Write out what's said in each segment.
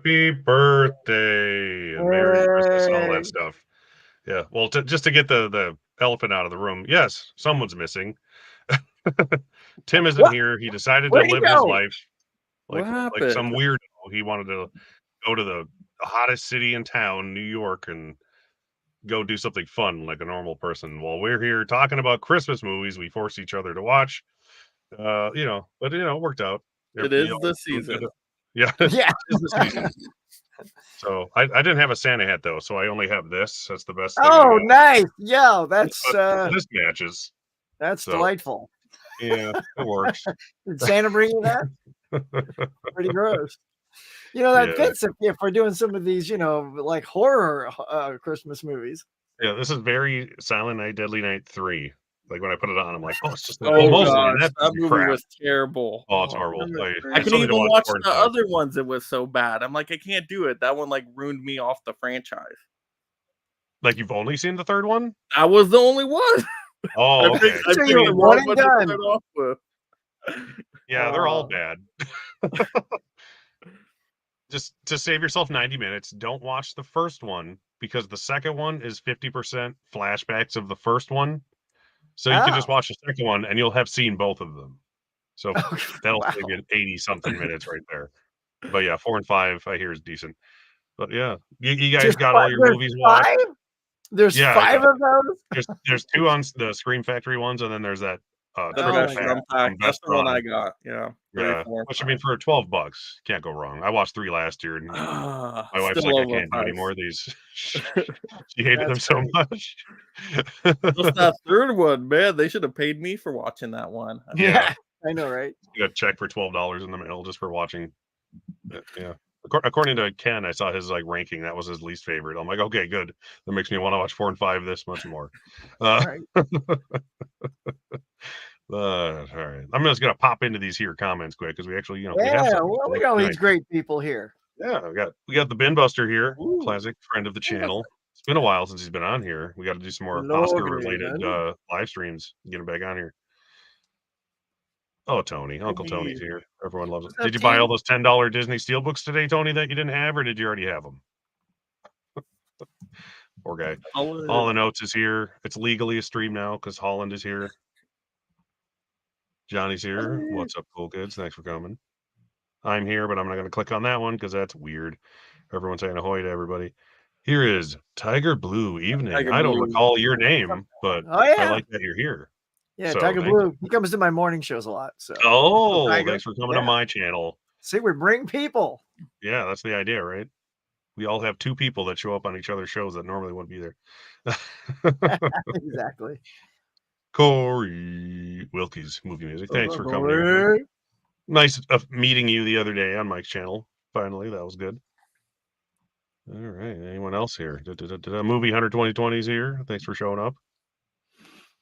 Happy birthday and Merry Christmas and all that Hey. stuff. Yeah. Well, just to get the elephant out of the room, yes, someone's missing. Tim isn't What? here. He decided to Where'd he live his go? life What like some happened? weirdo. He wanted to go to the hottest city in town, New York, and go do something fun like a normal person. While we're here talking about Christmas movies, we force each other to watch. But it worked out. It We is all the doing good. season. Yeah, Yeah. it's the season. So I didn't have a Santa hat though, so I only have this. That's the best thing I Oh, got. nice. Yeah, But this matches. that's So delightful. yeah, it works. Did Santa bring you that? Pretty gross. That Yeah, fits if we're doing some of these, like horror Christmas movies. yeah. This is very Silent Night, Deadly Night 3. Like when I put it on, I'm like, oh, it's just like, Oh mostly, and gosh, that's that movie crap. was terrible. Oh, it's Oh, horrible. Number I I three. couldn't still need to even watch watch 4 and the 5. other ones. It was so bad. I'm like, I can't do it. That one like ruined me off the franchise. Like you've only seen the third one? I was the only one. Oh, I okay. picked, So I you picked were the one wrong and one to done. start off with. Yeah, they're all Uh, bad. Just to save yourself 90 minutes, don't watch the first one because the second one is 50% flashbacks of the first one. So you can just oh, watch the second one and you'll have seen both of them. So that'll wow. save you 80 something minutes right there. But yeah, 4 and 5 I hear is decent. But yeah, you guys got all your There's movies watched? 5? There's Yeah, 5 of those? there's 2 on the Scream Factory ones, and then there's that The Oh triple my best pack god. unpack. from That's Best the one I Run. got. Yeah. 3, Yeah, 4, and which I 5. mean for $12, can't go wrong. I watched 3 last year, and my wife's Still like, I can't do any overpriced. more of these. She hated them That's so great. much. Just that third one, man. They should have paid me for watching that one. Yeah, I know, right? you got a check for $12 in the mail just for watching. Yeah. According to Ken, I saw his ranking. That was his least favorite. I'm like, okay, good. That makes me want to watch 4 and 5 this much more. All Uh, right. all right. I'm just gonna pop into these here comments quick because we actually, we have Yeah, something well, we coming up got all tonight. these great people here. Yeah, we got the Bin Buster here, Ooh. classic friend of the channel. It's been a while since he's been on here. We got to do some more Hello, Oscar good related evening. live streams. Get him back on here. Oh, Tony, Uncle Tony's Indeed. here. Everyone loves it. What's up, Did you buy all team? those $10 Disney Steelbooks today, Tony, that you didn't have, or did you already have them? Poor guy. All the notes is here. It's legally a stream now because Holland is here. Johnny's here. What's up, cool kids? Thanks for coming. I'm here, but I'm not going to click on that one because that's weird. Everyone's saying ahoy to everybody. Here is Tiger Blue Evening. Tiger I don't Blue. recall your name, but Oh yeah. I like that you're here. Yeah, So, Tiger thank you. Blue. He comes to my morning shows a lot. So Oh, Tiger. thanks for coming to Yeah. my channel. See, we bring people. Yeah, that's the idea, right? We all have 2 people that show up on each other's shows that normally wouldn't be there. Exactly. Corey Wilkie's movie music. Thanks for coming here. Nice meeting you the other day on Mike's channel. Finally, that was good. All right. Anyone else here? Movie Hunter 2020 is here. Thanks for showing up.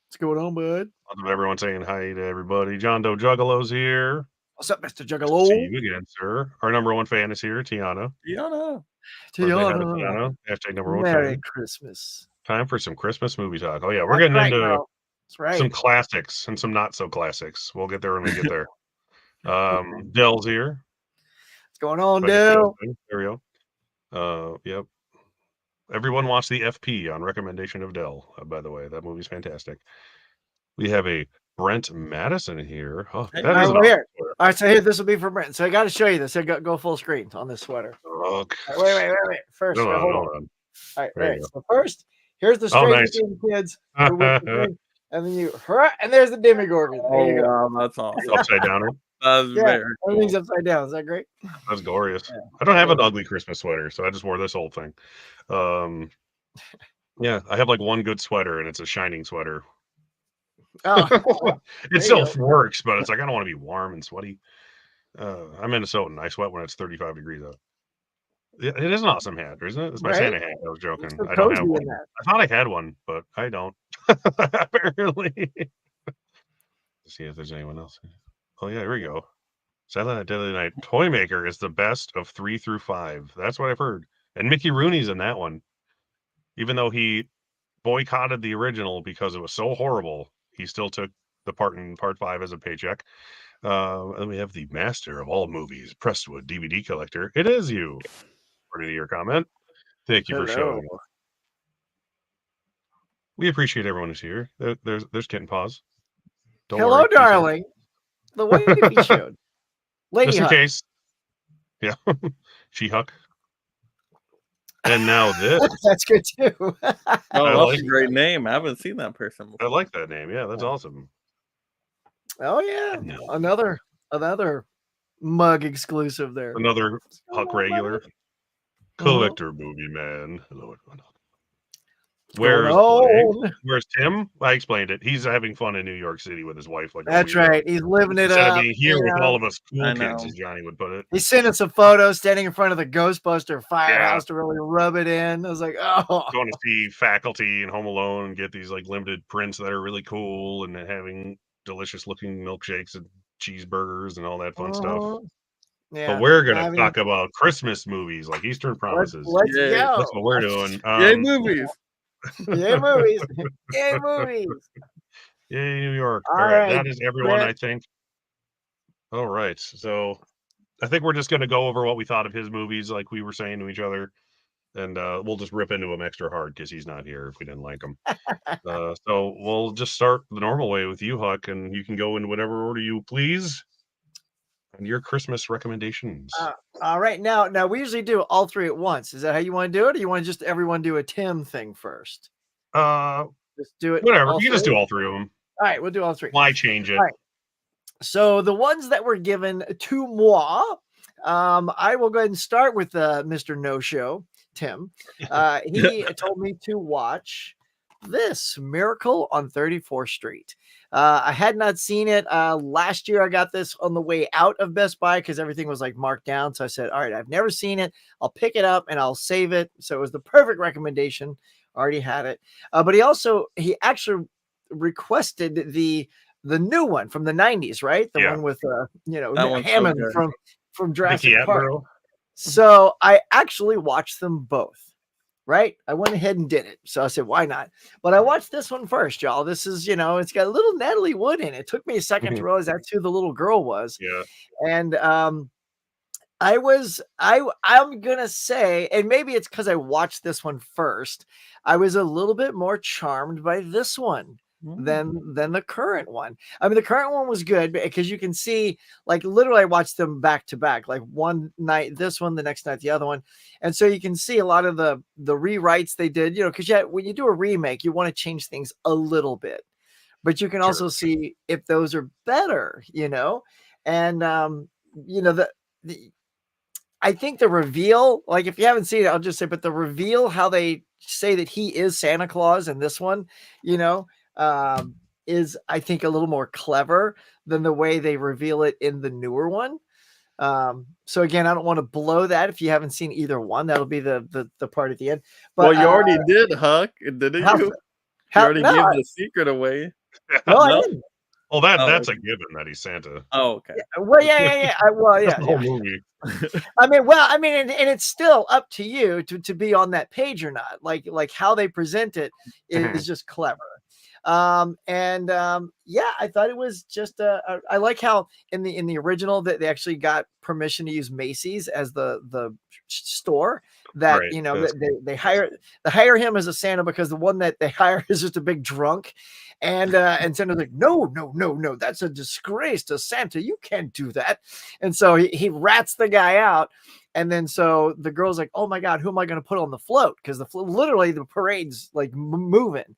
What's going on, bud? Love everyone saying hi to everybody. John Doe Juggalo's here. What's up, Mr. Nice to Juggalo? see you again, sir. Our number 1 fan is here, Tiana. Tiana. Tiana. Hashtag number 1 Merry fan. Christmas. Time for some Christmas movie talk. Oh yeah, we're That's getting right, into Mel. That's right. some classics and some not so classics. We'll get there when we get there. Dell's here. What's going on, If I can see Dell? anything. There we go. Yep. Everyone watch the FP on recommendation of Dell. By the way, that movie's fantastic. We have a Brent Madison here. Oh, Hey, that is an All right, here. awesome All right, so here, this will be for Brent. So I got to show you this. I go full screen on this sweater. Oh, All right, wait. First, hold hold on. on. All right, There right. you go. So first, here's the Oh, Stranger nice. Things kids, and then you, and there's the Demogorgon. There Oh you go. wow, that's awesome. Upside downer. That's Yeah, very everything's cool. upside down. Is that great? That's glorious. Yeah. I don't have an ugly Christmas sweater, so I just wore this whole thing. Yeah, I have like one good sweater, and it's a shining sweater. Oh, It still works, but it's like I don't want to be warm and sweaty. I'm Minnesotan. I sweat when it's 35 degrees out. It is an awesome hat, isn't it? It's my right? Santa hat. I was joking. So I don't have cozy one. in that. I thought I had one, but I don't. Apparently. Let's see if there's anyone else. Oh yeah, here we go. Silent Night, Deadly Night. Toy Maker is the best of 3 through 5. That's what I've heard. And Mickey Rooney's in that one. Even though he boycotted the original because it was so horrible, he still took the part in part 5 as a paycheck. And we have the master of all movies, Prestwood DVD collector. It is you. pretty to your comment. Thank you for Hello. showing up. We appreciate everyone who's here. There's Kitten Paws. Don't Hello, worry, she's here. darling. The wavy showed. Lady Just in Huck. case. Yeah. She-Huck. And now this. That's good too. Oh, I that's like a great name. I haven't seen that person I before. like that name. Yeah, that's awesome. Oh yeah, No. another mug exclusive there. Another Huck regular. Collector Uh-huh. movie man. Hello, everyone. Going Where's Blake? on. Where's Tim? I explained it. He's having fun in New York City with his wife, like a That's weirdo. right. He's living it Instead of up. being here you with know. all of us cool I kids, know. as Johnny would put it. He's sending some photos standing in front of the Ghostbuster firehouse Yeah. to really rub it in. I was like, oh, Going to see Faculty and Home Alone and get these like limited prints that are really cool, and then having delicious looking milkshakes and cheeseburgers and all that fun stuff. yeah. But we're gonna I mean, talk about Christmas movies like Eastern Promises. let's Yay. go. That's what we're doing. Yay, movies. Yay, movies. Yay, movies. Yay, New York. All All right, right, that is everyone, Brett. I think. All right, so I think we're just going to go over what we thought of his movies, like we were saying to each other, and we'll just rip into him extra hard because he's not here if we didn't like him. So we'll just start the normal way with you, Huck, and you can go in whatever order you please. And your Christmas recommendations. All right, now we usually do all three at once. Is that how you want to do it, or do you want to just everyone do a Tim thing first? Just do it. Whatever. all You can just three? do all three of them. All right, we'll do all three. Why change it? All right. So the ones that were given to moi, I will go ahead and start with Mr. No Show, Tim. He told me to watch this Miracle on 34th Street. I had not seen it. Last year I got this on the way out of Best Buy because everything was like marked down. So I said, all right, I've never seen it. I'll pick it up and I'll save it. So it was the perfect recommendation. Already had it. But he actually requested the new one from the 90s, right? The one with That one's so Hammond good. from Jurassic Nicky Park. Attenborough. So I actually watched them both. Right? I went ahead and did it. So I said, why not? But I watched this one first, y'all. This is, it's got a little Natalie Wood in it. It took me a second to realize that's who the little girl was. Yeah. And I'm gonna say, and maybe it's because I watched this one first, I was a little bit more charmed by this one than the current one. I mean, the current one was good because you can see, like, literally I watched them back to back, like one night this one, the next night the other one, and so you can see a lot of the rewrites they did, because when you do a remake, you want to change things a little bit, but you can also see if those are better, and I think the reveal, like if you haven't seen it, I'll just say, but the reveal, how they say that he is Santa Claus in this one, is I think a little more clever than the way they reveal it in the newer one. So again, I don't want to blow that. If you haven't seen either one, that'll be the part at the end. But Well, you already did, Huck, didn't you? You already gave the secret away. No, I didn't. Well, that's a given that he's Santa. Oh, okay. Well, yeah. That's the whole movie. and it's still up to you to be on that page or not. Like how they present it is just clever. I thought it was just I like how in the original that they actually got permission to use Macy's as the store that they hire him as a Santa because the one that they hire is just a big drunk. And Santa's like, no, that's a disgrace to Santa. You can't do that. And so he rats the guy out. And then so the girl's like, oh my God, who am I going to put on the float? Because literally the parade's like moving.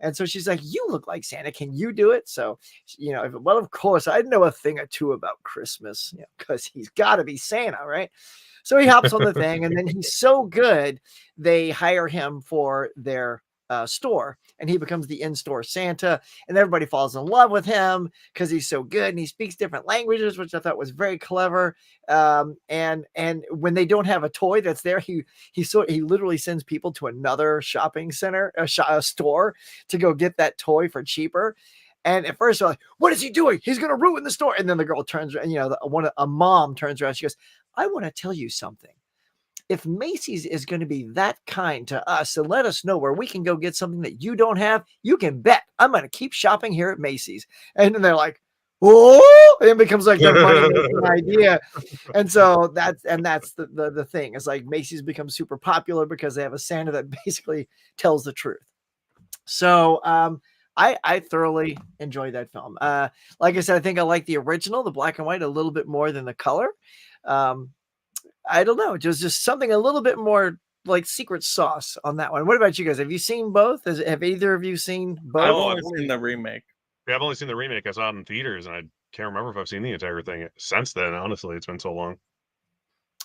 And so she's like, you look like Santa. Can you do it? So, well, of course, I know a thing or two about Christmas because he's got to be Santa, right? So he hops on the thing, and then he's so good, they hire him for their store, and he becomes the in-store Santa, and everybody falls in love with him because he's so good, and he speaks different languages, which I thought was very clever. And when they don't have a toy that's there, he literally sends people to another shopping center, a store, to go get that toy for cheaper. And at first, they're like, what is he doing? He's going to ruin the store. And then the girl turns around, a mom turns around. She goes, I want to tell you something. If Macy's is going to be that kind to us and let us know where we can go get something that you don't have, you can bet I'm going to keep shopping here at Macy's. And then they're like, oh, and it becomes like their money making idea. And so that's the thing. It's like Macy's becomes super popular because they have a Santa that basically tells the truth. So I thoroughly enjoyed that film. Like I said, I think I like the original, the black and white, a little bit more than the color. I don't know, just something a little bit more like secret sauce on that one. What about you guys? Have you seen both? Have either of you seen both? I've only seen the remake. Yeah, I've only seen the remake. I saw it in theaters, and I can't remember if I've seen the entire thing since then. Honestly, it's been so long.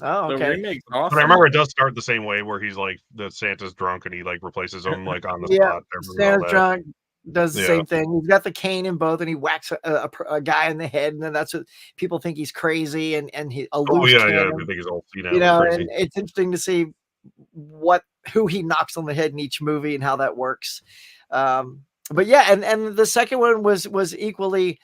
Oh, The okay. remake's awesome. But I remember it does start the same way, where he's like the Santa's drunk and he like replaces him like on the Yeah, spot. I remember all Santa's that. drunk does the Yeah. same thing. He's got the cane in both, and he whacks a guy in the head, and then that's what people think he's crazy, and he a Oh loose yeah, yeah. cannon. I think he's all You senile know, and and crazy. it's interesting to see who he knocks on the head in each movie and how that works. But yeah, and the second one was equally.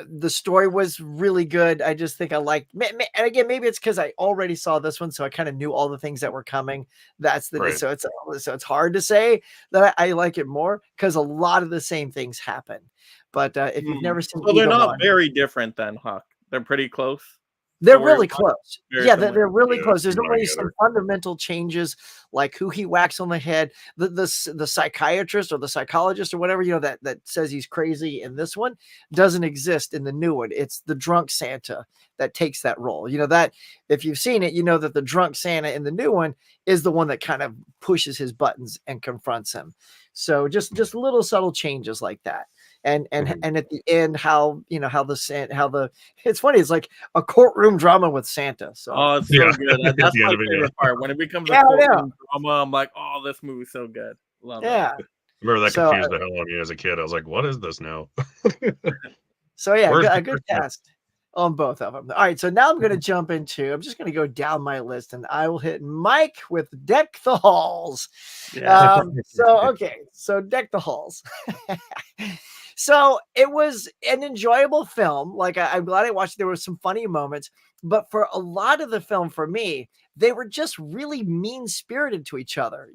The story was really good. I just think I liked, and again, maybe it's because I already saw this one, so I kind of knew all the things that were coming. That's the Right. so it's hard to say that I like it more because a lot of the same things happen. But if you've never seen, So they're either not one, very different then, Huck. They're pretty close. they're story really wise, close. very Yeah, similar. they're really Yeah, close. There's no only idea some there. fundamental changes, like who he whacks on the head. The psychiatrist or the psychologist or whatever, that says he's crazy in this one doesn't exist in the new one. It's the drunk Santa that takes that role. That if you've seen it, you know that the drunk Santa in the new one is the one that kind of pushes his buttons and confronts him. So just little subtle changes like that. And at the end, how it's funny. It's like a courtroom drama with Santa. So Oh, it's Yeah. so good. At That's the end my of it, favorite part. When it becomes Yeah, a I know. courtroom drama, I'm like, oh, this movie's so good. Love it. yeah. I remember that So, confused the hell out of me as a kid. I was like, "What is this now?" So yeah, Where's a the good Christmas? cast on both of them. All right, so now I'm going to jump into. I'm just going to go down my list, and I will hit Mike with Deck the Halls. Yeah. So Deck the Halls. So it was an enjoyable film. Like I'm glad I watched it. There were some funny moments, but for a lot of the film, for me, they were just really mean spirited to each other.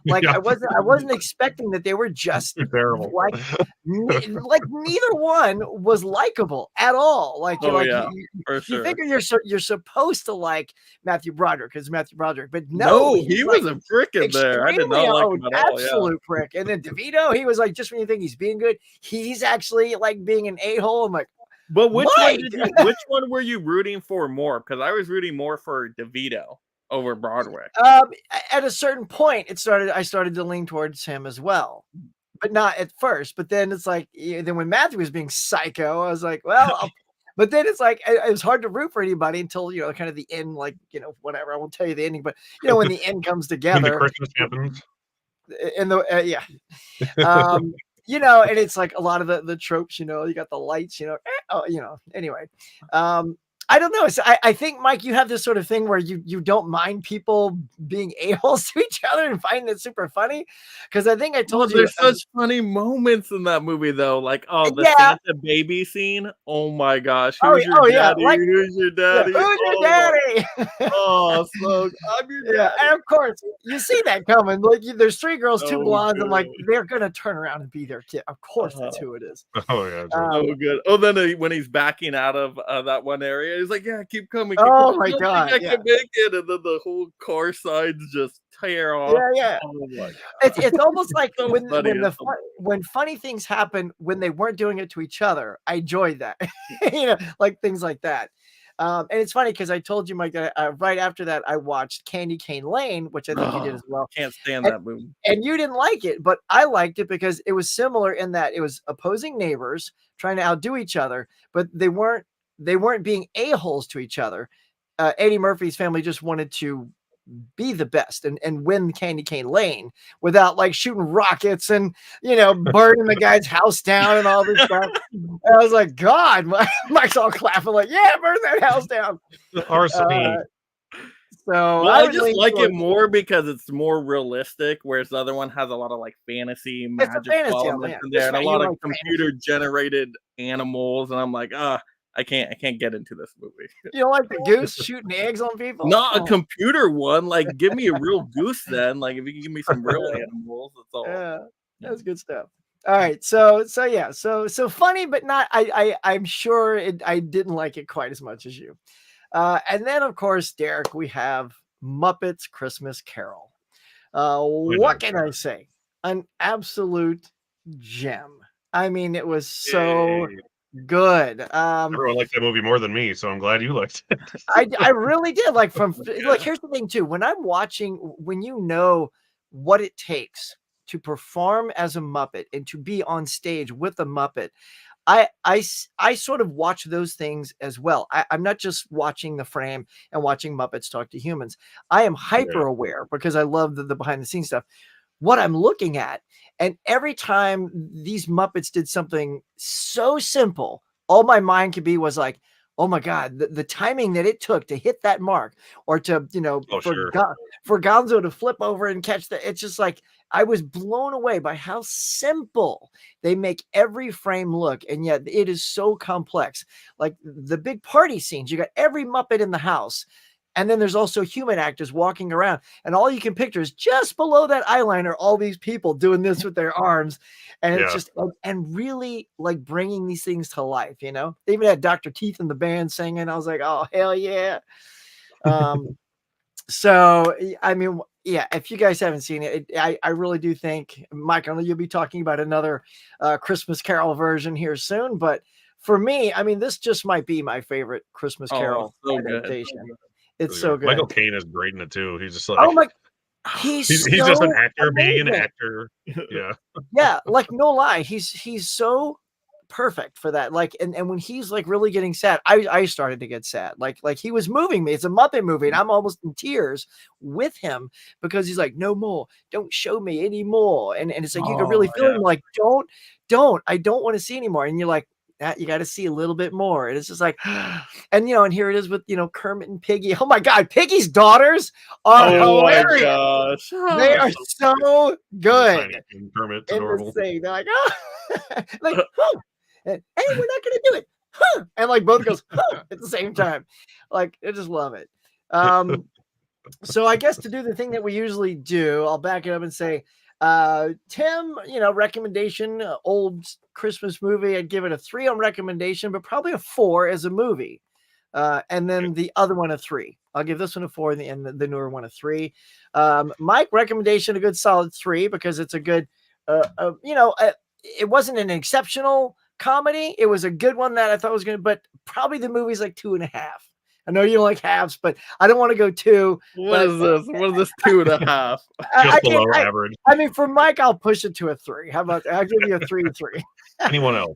Like Yeah. I wasn't expecting that they were just Terrible. like like neither one was likable at all. Like you're Oh, like yeah, you for sure. figure you're supposed to like Matthew Broderick because Matthew Broderick, but No, he's he like was a prick in there. I did extremely not like him at all. Yeah. absolute prick. And then DeVito, he was like, just when you think he's being good, he's actually like being an a-hole. I'm like, But which Mike! which one were you rooting for more? Because I was rooting more for DeVito over Broadway. At a certain point, I started to lean towards him as well, but not at first. But then it's like, then when Matthew was being psycho, I was like, well, but then it's like, it was hard to root for anybody until, kind of the end, like, whatever. I won't tell you the ending, but when the end comes When the together Christmas happens. in the, yeah. And it's like a lot of the tropes, you got the lights, anyway. I don't know. I think, Mike, you have this sort of thing where you don't mind people being a-holes to each other and finding it super funny. Because I think I told you. There's such funny moments in that movie, though. Like, the Yeah. Santa baby scene. Oh my gosh. Oh, Who's your yeah, daddy? like- Who's your daddy? Who's your Oh, daddy? Oh, so I'm your Yeah, daddy. and of course you see that coming. Like there's three girls, two So blondes. I'm like, good. they're gonna turn around and be their kid. Of course, that's who it is. Oh yeah. So good. Oh, then when he's backing out of that one area, he's like, "Yeah, keep coming." Keep Oh coming. my I don't God, think I yeah. can make it, and then the whole car sides just tear off. Yeah. Oh my It's almost like So when funny. when funny things happen when they weren't doing it to each other. I enjoyed that, like things like that. And it's funny because I told you, Mike, that right after that I watched Candy Cane Lane, which I think you did as well. Can't stand that movie. And you didn't like it, but I liked it because it was similar in that it was opposing neighbors trying to outdo each other, but they weren't being a-holes to each other. Eddie Murphy's family just wanted to be the best and win Candy Cane Lane without like shooting rockets and burning the guy's house down and all this stuff. And I was like, God, Mike's all clapping like, yeah, burn that house down. Arsony. So I would just lean like it towards- more because it's more realistic, whereas the other one has a lot of like fantasy a magic fantasy elements element. in there, and a That's lot right, of you like computer generated animals, and I'm like, I can't get into this movie. You don't like the goose shooting eggs on people? Not a Oh, computer one. Like, give me a real goose then. Like, if you can give me some real animals, that's all. yeah, that's good stuff. All right, so yeah, so funny, but not. I'm sure I didn't like it quite as much as you. And then of course, Derek, we have Muppets Christmas Carol. What can I say? An absolute gem. I mean, it was so Yay. good. Everyone liked that movie more than me, so I'm glad you liked it. I really did like like here's the thing too. When I'm watching, when you know what it takes to perform as a Muppet and to be on stage with a Muppet, I sort of watch those things as well. I'm not just watching the frame and watching Muppets talk to humans. I am hyper aware because I love the behind the scenes stuff. What I'm looking at, and every time these Muppets did something so simple, all my mind could be was like, oh my God, the timing that it took to hit that mark, or to, for Gonzo to flip over and catch it's just like, I was blown away by how simple they make every frame look. And yet it is so complex. Like the big party scenes, you got every Muppet in the house. And then there's also human actors walking around, and all you can picture is just below that eyeliner, all these people doing this with their arms. And it's just, and really like bringing these things to life, They even had Dr. Teeth in the band singing. I was like, oh, hell yeah. So, I mean, yeah, if you guys haven't seen it, I really do think, Mike, I know you'll be talking about another Christmas Carol version here soon, but for me, I mean, this just might be my favorite Christmas Carol adaptation. Good. It's so good. Michael Caine is great in it too. He's just like, oh my, he's just an actor amazing. being an actor. Yeah. Yeah, like no lie, he's so perfect for that. Like, and when he's like really getting sad, I started to get sad. Like he was moving me. It's a Muppet movie, and I'm almost in tears with him because he's like, no more, don't show me anymore. And it's like you can really feel him like, I don't want to see anymore. And you're like, that you got to see a little bit more. And it's just like, and and here it is with Kermit and Piggy. Oh my God, Piggy's daughters are hilarious. Gosh. They are so good. Kermit's in adorable. the scene. They're like, oh, like, huh. And, hey, we're not gonna do it, huh? And like both goes, huh, at the same time. Like, I just love it. So I guess to do the thing that we usually do, I'll back it up and say, Tim, recommendation, old Christmas movie. I'd give it a 3 on recommendation, but probably a 4 as a movie. And then the other one a 3. I'll give this one a 4 and the newer one a 3. Mike, recommendation, a good solid 3 because it's a good, it wasn't an exceptional comedy. It was a good one that I thought was good, but probably the movie's like 2.5. I know you don't like halves, but I don't want to go 2. What is this? What is this 2.5? Just below average. I mean, for Mike, I'll push it to a 3. How about that? I'll give you a 3. Anyone else?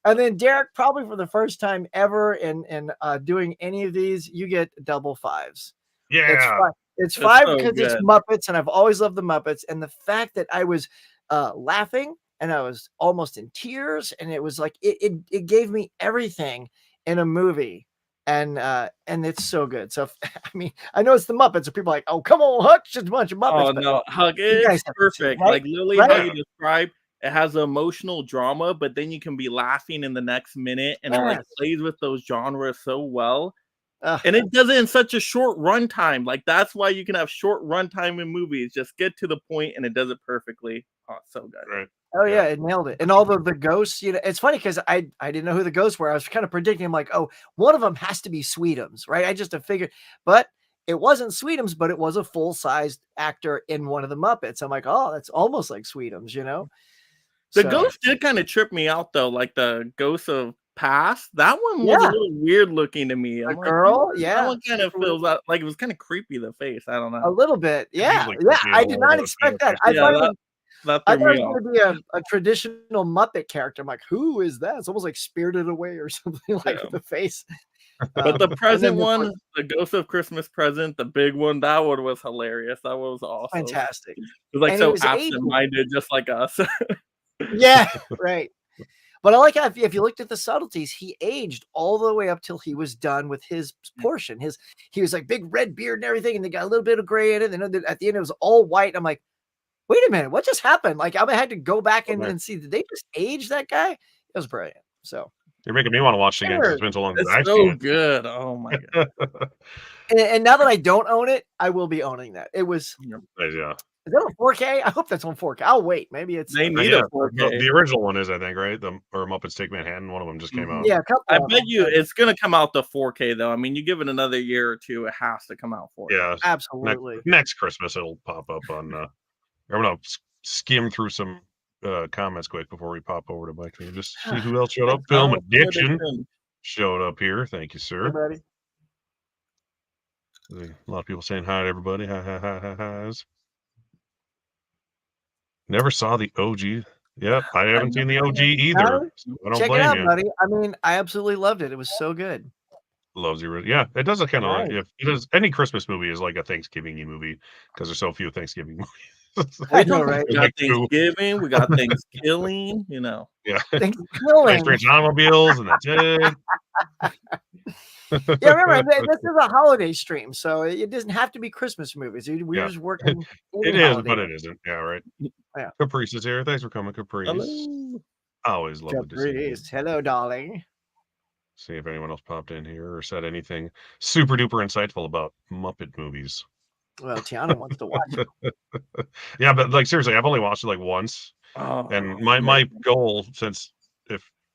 And then Derek, probably for the first time ever in doing any of these, you get double 5s. Yeah. It's 5 so because good. it's Muppets, and I've always loved the Muppets. And the fact that I was laughing and I was almost in tears, and it was like it gave me everything in a movie. And it's so good. So I mean, I know it's the Muppets, so people are like, oh, come on, Huck, just a bunch of Muppets. Oh no, Huck, it's perfect. Right? Like literally how you describe. It has emotional drama, but then you can be laughing in the next minute, and it like plays with those genres so well. And it does it in such a short runtime. Like that's why you can have short runtime in movies. Just get to the point, and it does it perfectly. Oh, so good. Right. Oh yeah, it nailed it. And all the ghosts, it's funny because I didn't know who the ghosts were. I was kind of predicting. I'm like, oh, one of them has to be Sweetums, right? I just figured, but it wasn't Sweetums, but it was a full-sized actor in one of the Muppets. I'm like, oh, that's almost like Sweetums, The ghost did kind of trip me out though, like the ghost of past. That one was a little weird looking to me. I'm girl, that one kind of feels like it was kind of creepy. The face, I don't know, a little bit, yeah. I did not expect that. I thought it was going to be a traditional Muppet character. I'm like, who is that? It's almost like Spirited Away or something like the face. But the present one, the Ghost of Christmas Present, the big one, that one was hilarious. That one was awesome. Fantastic. It was like so absent-minded, just like us. Yeah, right. But I like how if you looked at the subtleties, he aged all the way up till he was done with his portion. He was like big red beard and everything, and they got a little bit of gray in it. And then at the end, it was all white. I'm like, wait a minute, what just happened? Like I had to go back and see, did they just age that guy? It was brilliant. So you're making me want to watch it again because it's been so long. It's so good. Oh my god. And now that I don't own it, I will be owning that. It was Is that on 4K? I hope that's on 4K. I'll wait. Maybe it's. They need a 4K. The original one is, I think, right? Or Muppets Take Manhattan. One of them just came out. Yeah, I bet you it's gonna come out to 4K though. I mean, you give it another year or two, it has to come out 4K. Yeah, absolutely. Next Christmas, it'll pop up on. I'm gonna skim through some comments quick before we pop over to Mike and just see who else showed up. Film Addiction showed up here. Thank you, sir. Hey, buddy. A lot of people saying hi to everybody. Hi's. Never saw the OG. Yep, I haven't seen the OG either. So I don't Check blame it out, you, buddy. I mean, I absolutely loved it. It was so good. Loves you. Yeah, it does kind of like if it is any Christmas movie is like a Thanksgiving movie because there's so few Thanksgiving movies. I know, right? We got Thanksgiving, we got Thanksgiving, you know. Yeah. Thanksgiving. Strange automobiles, and that's it. Yeah, remember this is a holiday stream, so it doesn't have to be Christmas movies. We're just working. It is, but it isn't. Yeah, right. Yeah. Caprice is here. Thanks for coming, Caprice. Hello. Always love to see you. Hello, darling. See if anyone else popped in here or said anything super duper insightful about Muppet movies. Well, Tiana wants to watch it. Yeah, but like seriously, I've only watched it like once. And my goal, since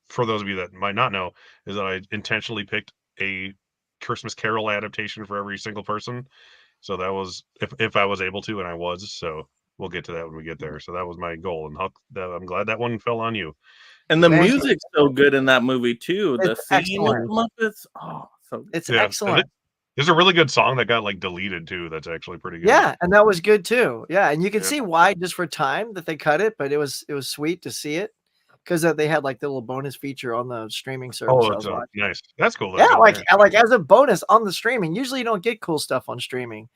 for those of you that might not know, is that I intentionally picked a Christmas Carol adaptation for every single person. So that was if I was able to, and I was. So we'll get to that when we get there. So that was my goal, and I'm glad that one fell on you. And the music's so good in that movie too. The It's scene with excellent. the Muppets, so good. It's excellent. There's a really good song that got like deleted too. That's actually pretty good. Yeah, and that was good too. Yeah, and you can see why just for time that they cut it, but it was sweet to see it because they had like the little bonus feature on the streaming service. Oh, that's nice. That's cool. Yeah, like as a bonus on the streaming. Usually you don't get cool stuff on streaming,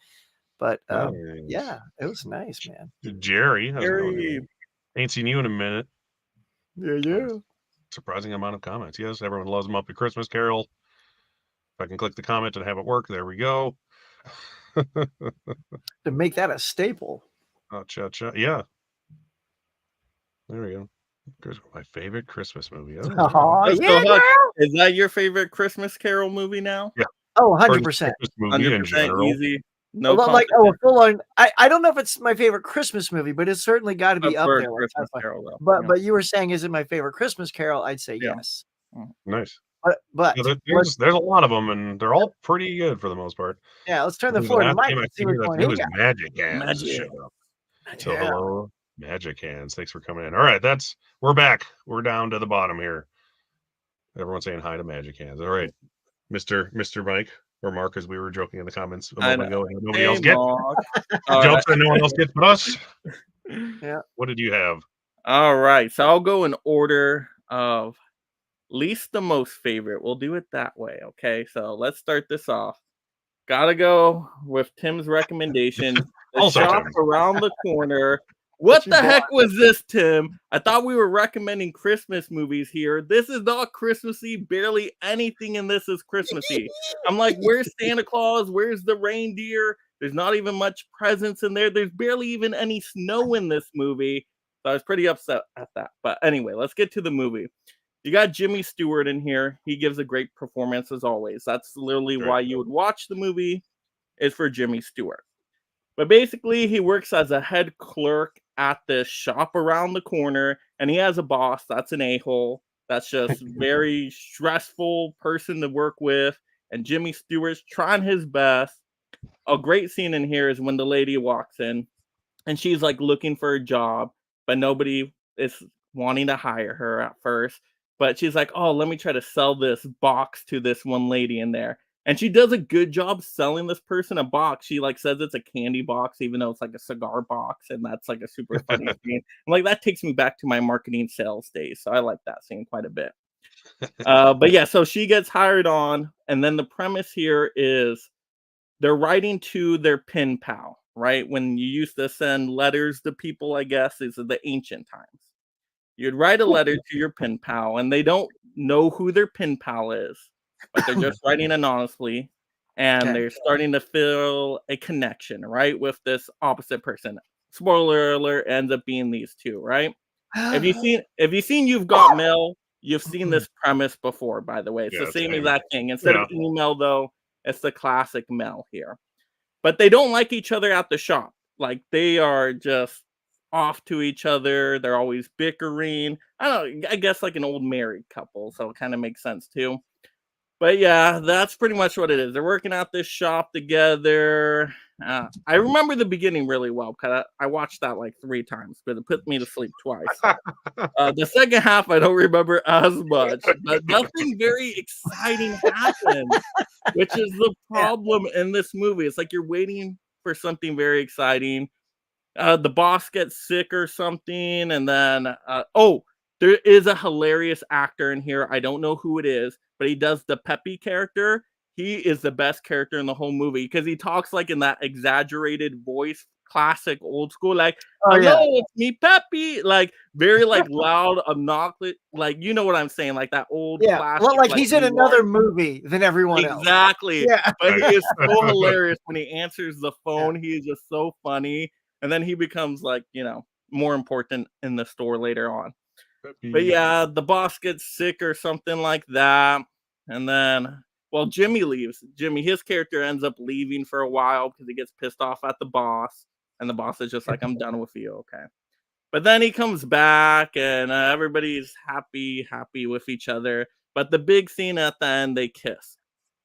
but yeah, it was nice, man. Jerry, how's it going? Ain't seen you in a minute. Yeah. Surprising amount of comments. Yes, everyone loves Muppet Christmas Carol. If I can click the comment and have it work, there we go. To make that a staple. Oh, cha-cha. Yeah. There we go. My favorite Christmas movie. Oh, yeah, is that your favorite Christmas Carol movie now? Yeah. Oh, 100%. 100% easy. No, like full on. I don't know if it's my favorite Christmas movie, but it's certainly got to be up there. Christmas Carol, but you were saying, is it my favorite Christmas Carol? I'd say yes. Nice. But there's a lot of them, and they're all pretty good for the most part. Yeah, let's turn the floor to Mike. It was Magic Hands. So hello, Magic Hands. Thanks for coming in. All right, we're back. We're down to the bottom here. Everyone's saying hi to Magic Hands. All right, Mr. Mike or Mark, as we were joking in the comments a moment ago. Nobody else gets jokes that no one else gets but us. Yeah. What did you have? All right, so I'll go in order of least to most favorite. We'll do it that way. Okay, so let's start this off. Gotta go with Tim's recommendation. The Shop Around the Corner. What the heck was this, Tim? I thought we were recommending Christmas movies here. This is not Christmassy. Barely anything in this is Christmassy. I'm like, where's Santa Claus? Where's the reindeer? There's not even much presents in there. There's barely even any snow in this movie. So I was pretty upset at that. But anyway, let's get to the movie. You got Jimmy Stewart in here. He gives a great performance as always. That's literally why you would watch the movie, is for Jimmy Stewart. But basically, he works as a head clerk at this shop around the corner, and he has a boss that's an a-hole. That's just very stressful person to work with, and Jimmy Stewart's trying his best. A great scene in here is when the lady walks in, and she's like looking for a job, but nobody is wanting to hire her at first. But she's like, oh, let me try to sell this box to this one lady in there. And she does a good job selling this person a box. She like says it's a candy box, even though it's like a cigar box. And that's like a super funny scene. I'm like, that takes me back to my marketing sales days. So I like that scene quite a bit. But yeah, so she gets hired on. And then the premise here is they're writing to their pen pal, right? When you used to send letters to people, I guess, these are the ancient times. You'd write a letter to your pen pal, and they don't know who their pen pal is, but they're just writing anonymously, and they're starting to feel a connection, right, with this opposite person. Spoiler alert, ends up being these two, right? If you've seen You've Got Mail, you've seen this premise before, by the way. It's the same exact thing. Instead of email, though, it's the classic mail here. But they don't like each other at the shop. Like they are just off to each other. They're always bickering. I don't know, I guess like an old married couple, so it kind of makes sense too. But yeah, that's pretty much what it is. They're working out this shop together. I remember the beginning really well because I watched that like 3 times, but it put me to sleep twice. The second half I don't remember as much, but nothing very exciting happens, which is the problem in this movie. It's like you're waiting for something very exciting. The boss gets sick or something, and then there is a hilarious actor in here. I don't know who it is, but he does the Peppy character. He is the best character in the whole movie because he talks like in that exaggerated voice, classic old school, like hello, it's me, Peppy, like very like loud, obnoxious, like you know what I'm saying, like that old classic. Well, like he's in another movie than everyone else. Exactly. Yeah. But he is so hilarious when he answers the phone. He is just so funny. And then he becomes like, more important in the store later on. But yeah, the boss gets sick or something like that. And then, Jimmy leaves. His character ends up leaving for a while because he gets pissed off at the boss. And the boss is just like, I'm done with you. Okay. But then he comes back and everybody's happy with each other. But the big scene at the end, they kiss.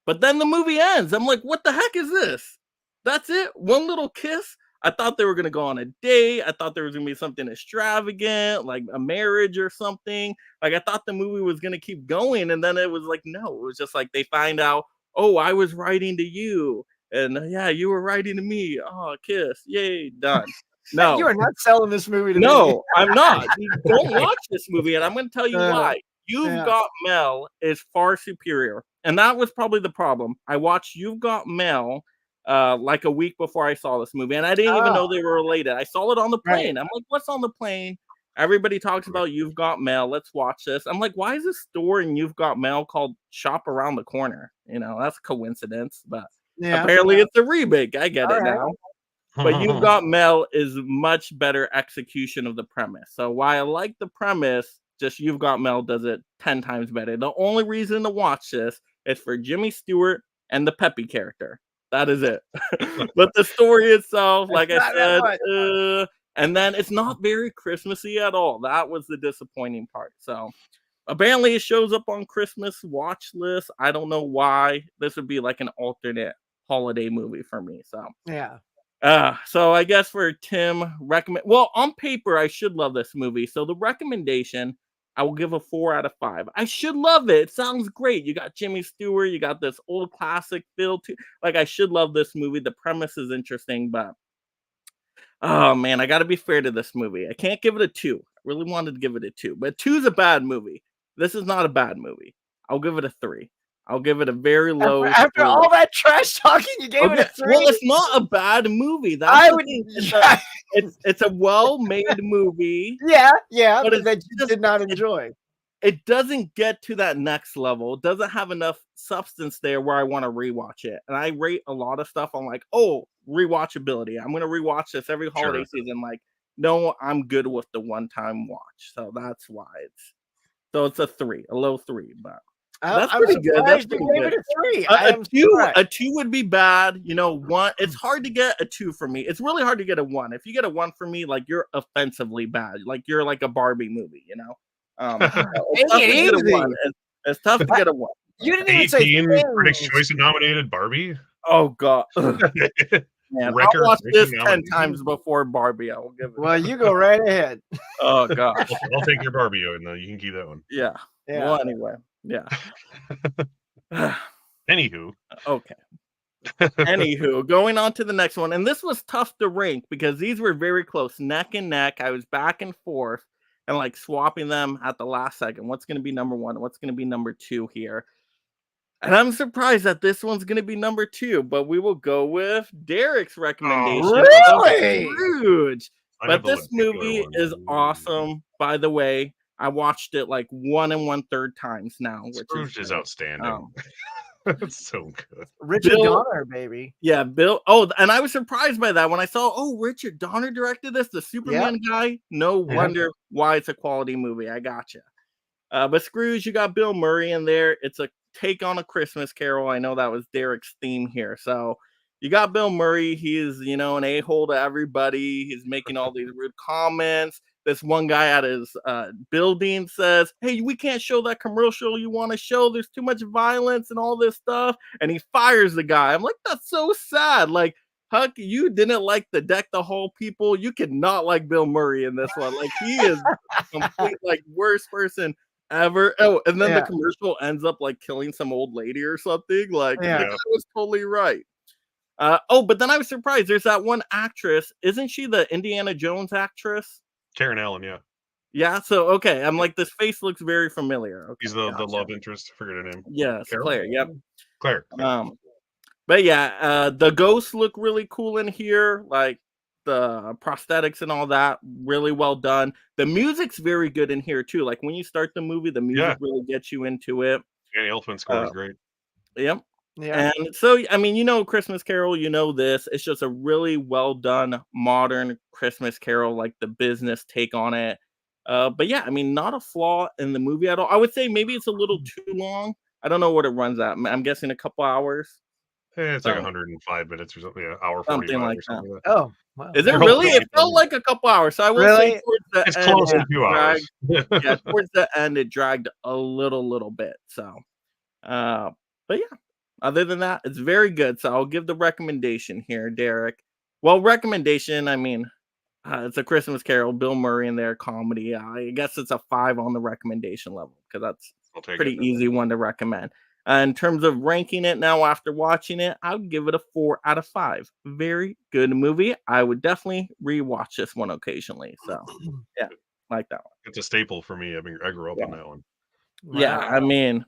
But then the movie ends. I'm like, what the heck is this? That's it? One little kiss? I thought they were going to go on a date. I thought there was going to be something extravagant, like a marriage or something. Like, I thought the movie was going to keep going. And then it was like, no, it was just like they find out, oh, I was writing to you. And yeah, you were writing to me. Oh, kiss. Yay, done. No. You are not selling this movie to me. No, I'm not. Don't watch this movie. And I'm going to tell you why. You've Got Mel is far superior. And that was probably the problem. I watched You've Got Mel like a week before I saw this movie, and I didn't even know they were related. I saw it on the plane. I'm like, what's on the plane? Everybody talks about You've Got Mail. Let's watch this. I'm like, why is this store in You've Got Mail called Shop Around the Corner? That's coincidence, but apparently it's a remake. I get it now. But You've Got Mail is much better execution of the premise. So while I like the premise, just You've Got Mail does it 10 times better. The only reason to watch this is for Jimmy Stewart and the Peppy character. That is it. But the story itself, like I said, and then it's not very Christmassy at all. That was the disappointing part. So apparently it shows up on Christmas watch list. I don't know why. This would be like an alternate holiday movie for me. So yeah. So I guess for Tim, on paper, I should love this movie. So the recommendation, I will give a 4 out of 5. I should love it. It sounds great. You got Jimmy Stewart. You got this old classic feel too. Like, I should love this movie. The premise is interesting, but oh man, I got to be fair to this movie. I can't give it a 2. I really wanted to give it a 2, but 2 is a bad movie. This is not a bad movie. I'll give it a 3. I'll give it a very low. After all that trash talking, you gave it a 3. Well, it's not a bad movie. It's a well-made movie. Yeah, but that you did not enjoy. It doesn't get to that next level. It doesn't have enough substance there where I want to rewatch it. And I rate a lot of stuff on like, rewatchability. I'm going to rewatch this every holiday season. Like, no, I'm good with the one-time watch. So that's why it's a 3, a low 3, but. That's pretty good. That's pretty good. A 2 would be bad. 1. It's hard to get a 2 for me. It's really hard to get a 1. If you get a 1 for me, like you're offensively bad. Like you're like a Barbie movie. It's tough to get a 1. You didn't even say Critics' Choice nominated Barbie. Oh God. Man, I'll watch this 10 times before Barbie. I will give it. Well, you go right ahead. Oh God. I'll take your Barbie, and you can keep that one. Yeah. Well, anyway. Yeah. Anywho. Okay. Anywho, going on to the next one. And this was tough to rank because these were very close, neck and neck. I was back and forth and like swapping them at the last second. What's going to be number 1? What's going to be number 2 here? And I'm surprised that this one's going to be number 2, but we will go with Derek's recommendation. Oh, really? Huge. But this movie is awesome, by the way. I watched it like 1 1/3 times now. Scrooge is outstanding. It's so good. Richard Donner, baby. Yeah, Bill. Oh, and I was surprised by that when I saw, Richard Donner directed this, the Superman guy. No wonder why it's a quality movie. I gotcha. But Scrooge, you got Bill Murray in there. It's a take on A Christmas Carol. I know that was Derek's theme here. So you got Bill Murray. He is, an a-hole to everybody. He's making all these rude comments. This one guy at his building says, "Hey, we can't show that commercial you want to show. There's too much violence and all this stuff." And he fires the guy. I'm like, that's so sad. Like, Huck, you didn't like the Deck the Hall people. You could not like Bill Murray in this one. Like, he is complete, like, worst person ever. Oh, and then the commercial ends up like killing some old lady or something. Like, the guy was totally right. But then I was surprised. There's that one actress. Isn't she the Indiana Jones actress? Karen Allen, yeah. Yeah, so okay. I'm like, this face looks very familiar. Okay, he's the love interest. I forget her name. Yes, Claire. Yep. Claire. But yeah, the ghosts look really cool in here. Like the prosthetics and all that, really well done. The music's very good in here too. Like when you start the movie, the music really gets you into it. Danny Elfman score is great. Yep. Yeah. And so, I mean, Christmas Carol, this. It's just a really well done modern Christmas Carol, like the business take on it. But yeah, I mean, not a flaw in the movie at all. I would say maybe it's a little too long. I don't know what it runs at. I'm guessing a couple hours. It's like 105 minutes or something. Yeah, hour 45 something like or something that. Like that. Oh, wow. Is it really? It felt like a couple hours. So I will say towards the it's end, close to 2 hours. Yeah, towards the end, it dragged a little bit. So, but yeah. Other than that, it's very good. So I'll give the recommendation here, Derek. Well, recommendation, I mean, it's a Christmas Carol, Bill Murray in there, comedy. I guess it's a 5 on the recommendation level because that's a pretty easy one to recommend. In terms of ranking it now after watching it, I would give it a 4 out of 5. Very good movie. I would definitely rewatch this one occasionally. So yeah, like that one. It's a staple for me. I mean, I grew up on that one. Yeah, I mean,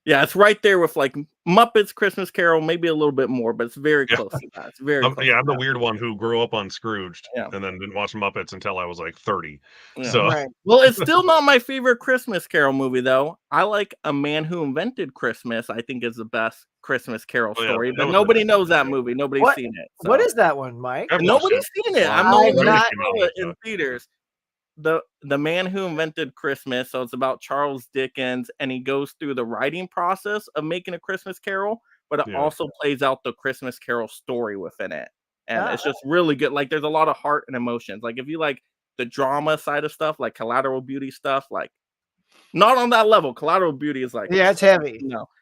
yeah, it's right there with like Muppets Christmas Carol, maybe a little bit more, but it's very close to that. It's very close. I'm the weird one who grew up on Scrooged and then didn't watch Muppets until I was like 30. Yeah. So well, it's still not my favorite Christmas Carol movie though. I like A Man Who Invented Christmas. I think is the best Christmas Carol story, but nobody knows that movie. Nobody's seen it. So. What is that one, Mike? Nobody's seen it. I'm the only one in theaters. The Man Who Invented Christmas. So it's about Charles Dickens, and he goes through the writing process of making a Christmas Carol, but it also plays out the Christmas Carol story within it. And it's just really good. Like there's a lot of heart and emotions. Like if you like the drama side of stuff, like Collateral Beauty stuff, like not on that level. Collateral Beauty is like, it's heavy.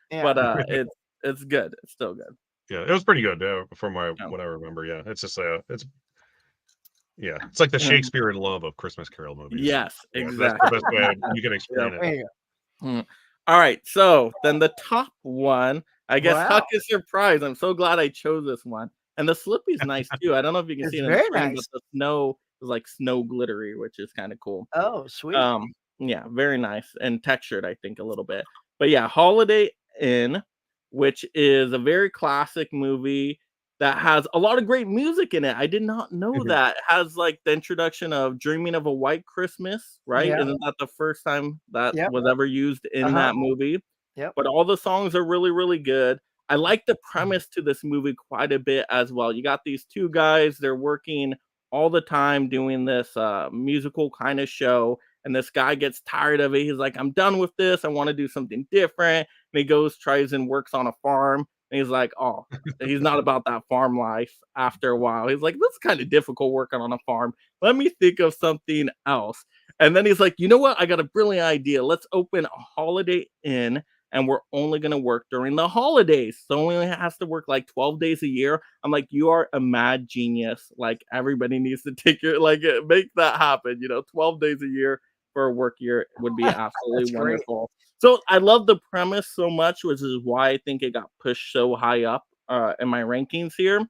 But it's good. It's still good. Yeah, it was pretty good from what I remember. Yeah, it's just it's like the Shakespeare in Love of Christmas Carol movies. Yes, exactly. That's the best way you can explain it. All right, so then the top one, I guess Huck is surprised. I'm so glad I chose this one. And the Slippy's nice too. I don't know if you can see it in the screen, but the snow is like snow glittery, which is kind of cool. Oh, sweet. Yeah, very nice and textured, I think, a little bit. But yeah, Holiday Inn, which is a very classic movie that has a lot of great music in it. I did not know that. It has like the introduction of Dreaming of a White Christmas, right? Yeah. Isn't that the first time that was ever used in that movie? Yep. But all the songs are really, really good. I like the premise to this movie quite a bit as well. You got these two guys, they're working all the time doing this musical kind of show. And this guy gets tired of it. He's like, I'm done with this. I want to do something different. And he goes, tries and works on a farm. And he's like, oh, he's not about that farm life after a while. He's like, this is kind of difficult working on a farm. Let me think of something else. And then he's like, you know what? I got a brilliant idea. Let's open a Holiday Inn, and we're only going to work during the holidays. So only has to work like 12 days a year. I'm like, you are a mad genius. Like everybody needs to take your, like make that happen. 12 days a year for a work year would be absolutely wonderful. So I love the premise so much, which is why I think it got pushed so high up in my rankings here.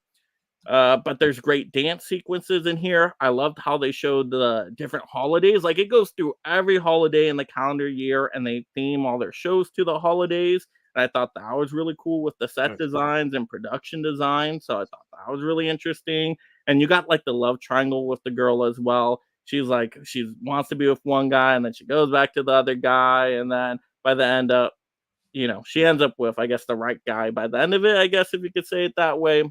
But there's great dance sequences in here. I loved how they showed the different holidays. Like it goes through every holiday in the calendar year, and they theme all their shows to the holidays. And I thought that was really cool with the set designs and production design. So I thought that was really interesting. And you got like the love triangle with the girl as well. She's like, she wants to be with one guy, and then she goes back to the other guy, and then by the end of, she ends up with, I guess, the right guy by the end of it, I guess, if you could say it that way.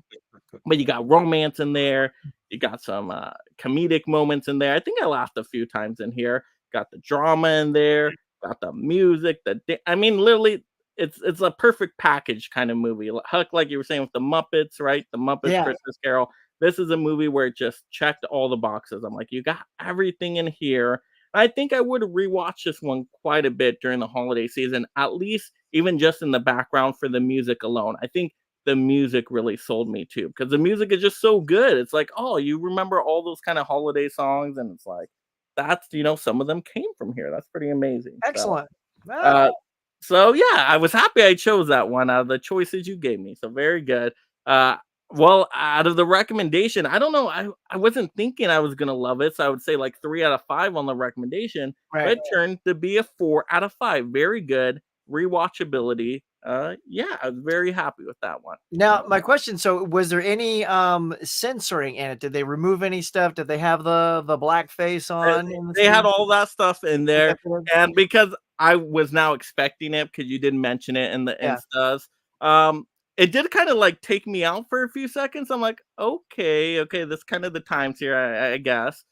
But you got romance in there. You got some comedic moments in there. I think I laughed a few times in here. Got the drama in there. Got the music. I mean, literally, it's a perfect package kind of movie. Huck, like you were saying with the Muppets, right? The Muppets Christmas Carol. This is a movie where it just checked all the boxes. I'm like, you got everything in here. I think I would rewatch this one quite a bit during the holiday season, at least even just in the background for the music alone. I think the music really sold me too, because the music is just so good. It's like, oh, you remember all those kind of holiday songs, and it's like, that's, some of them came from here. That's pretty amazing. Excellent. So yeah, I was happy I chose that one out of the choices you gave me. So very good. Well, out of the recommendation, I don't know. I wasn't thinking I was gonna love it, so I would say like 3 out of 5 on the recommendation. But it turned to be a 4 out of 5. Very good rewatchability. Yeah, I was very happy with that one. Now, my question: so, was there any censoring in it? Did they remove any stuff? Did they have the blackface on? They had all that stuff in there, and because I was now expecting it, because you didn't mention it in the instas, it did kind of like take me out for a few seconds. I'm like, okay, this kind of the times here, I guess.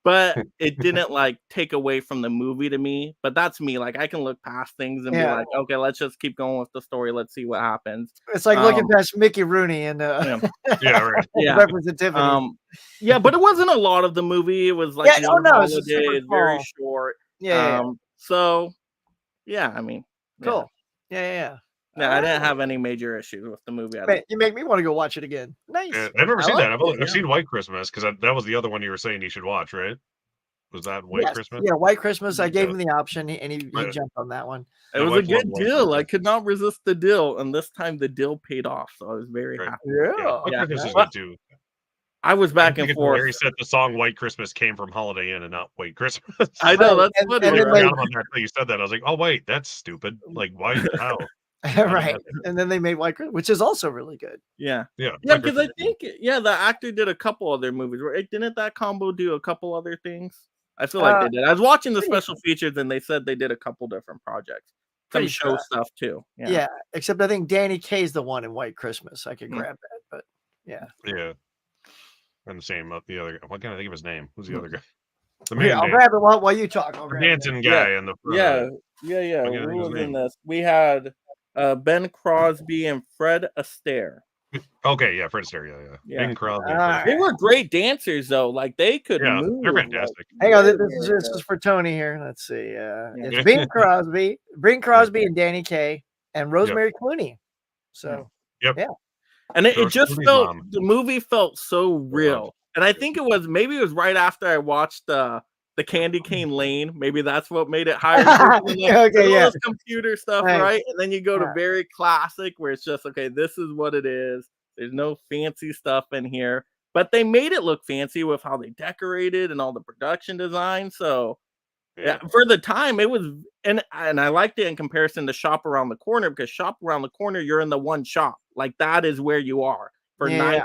But it didn't like take away from the movie to me. But that's me. Like, I can look past things and be like, okay, let's just keep going with the story. Let's see what happens. It's like looking past Mickey Rooney and representativity. Yeah, but it wasn't a lot of the movie. It was like one holiday. It's very short. So yeah, I mean, cool. Yeah. Yeah, I didn't have any major issues with the movie. You make me want to go watch it again. Nice. I've never seen that. I've seen White Christmas, because that was the other one you were saying you should watch, right? Was that White Christmas? Yeah, White Christmas. I gave him the option, and he jumped on that one. It was a good deal. I could not resist the deal, and this time the deal paid off, so I was very happy. Yeah. Christmas is good too. I was back and forth. Larry said the song "White Christmas" came from Holiday Inn and not White Christmas. I know, that's funny. You said that. I was like, oh wait, that's stupid. Like, why? How? Right. And then they made White Christmas, which is also really good. Yeah, because I think the actor did a couple other movies. Didn't that combo do a couple other things? I feel like they did. I was watching the special features, and they said they did a couple different projects, some show stuff too. Yeah, except I think Danny Kaye's the one in White Christmas. I could grab that, but yeah. And the same the other guy. What can I think of his name? Who's the other guy? The main I'll grab it while you talk. The dancing guy and the Who was in this? We had Ben Crosby and Fred Astaire. Okay, Fred Astaire, yeah. Ben Crosby. They were great dancers, though. Like, they could move. They're fantastic. Hang on, this is for Tony here. Let's see. It's Bing Crosby, and Danny Kaye, and Rosemary Clooney. So, and it just felt, the movie felt so real. And I think it was right after I watched the Candy Cane Lane. Maybe that's what made it higher. This computer stuff, right? And then you go to very classic, where it's just, okay, this is what it is. There's no fancy stuff in here, but they made it look fancy with how they decorated and all the production design. So for the time, it was, and I liked it in comparison to Shop Around the Corner, because Shop Around the Corner, you're in the one shop. Like, that is where you are for 90%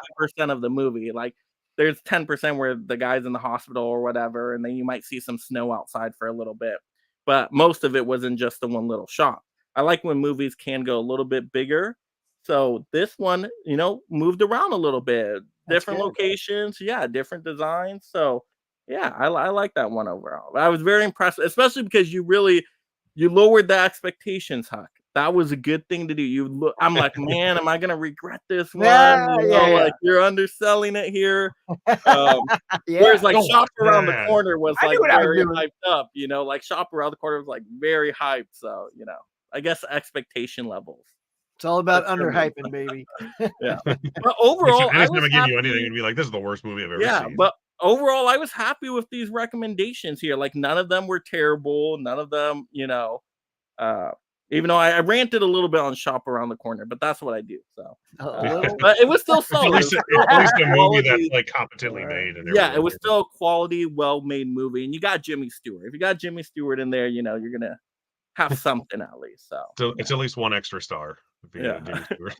of the movie. Like, there's 10% where the guy's in the hospital or whatever, and then you might see some snow outside for a little bit. But most of it was in just the one little shop. I like when movies can go a little bit bigger. So this one, moved around a little bit. Different locations, different designs. So, I like that one overall. I was very impressed, especially because you lowered the expectations, Huck. That was a good thing to do. I'm like, man, am I gonna regret this one? Like, you're underselling it here. Whereas like Shop Around the Corner was like very hyped up. Like Shop Around the Corner was like very hyped. So I guess expectation levels. It's all about underhyping, baby. But overall, I was never give you anything and be like, this is the worst movie I've ever seen. But overall, I was happy with these recommendations here. Like, none of them were terrible. None of them, even though I ranted a little bit on Shop Around the Corner, but that's what I do. So, but it was still solid. At least a movie that's like competently made. And it was still a quality, well-made movie. And you got Jimmy Stewart. If you got Jimmy Stewart in there, you're gonna have something at least. So it's at least one extra star. If you got Jimmy Stewart.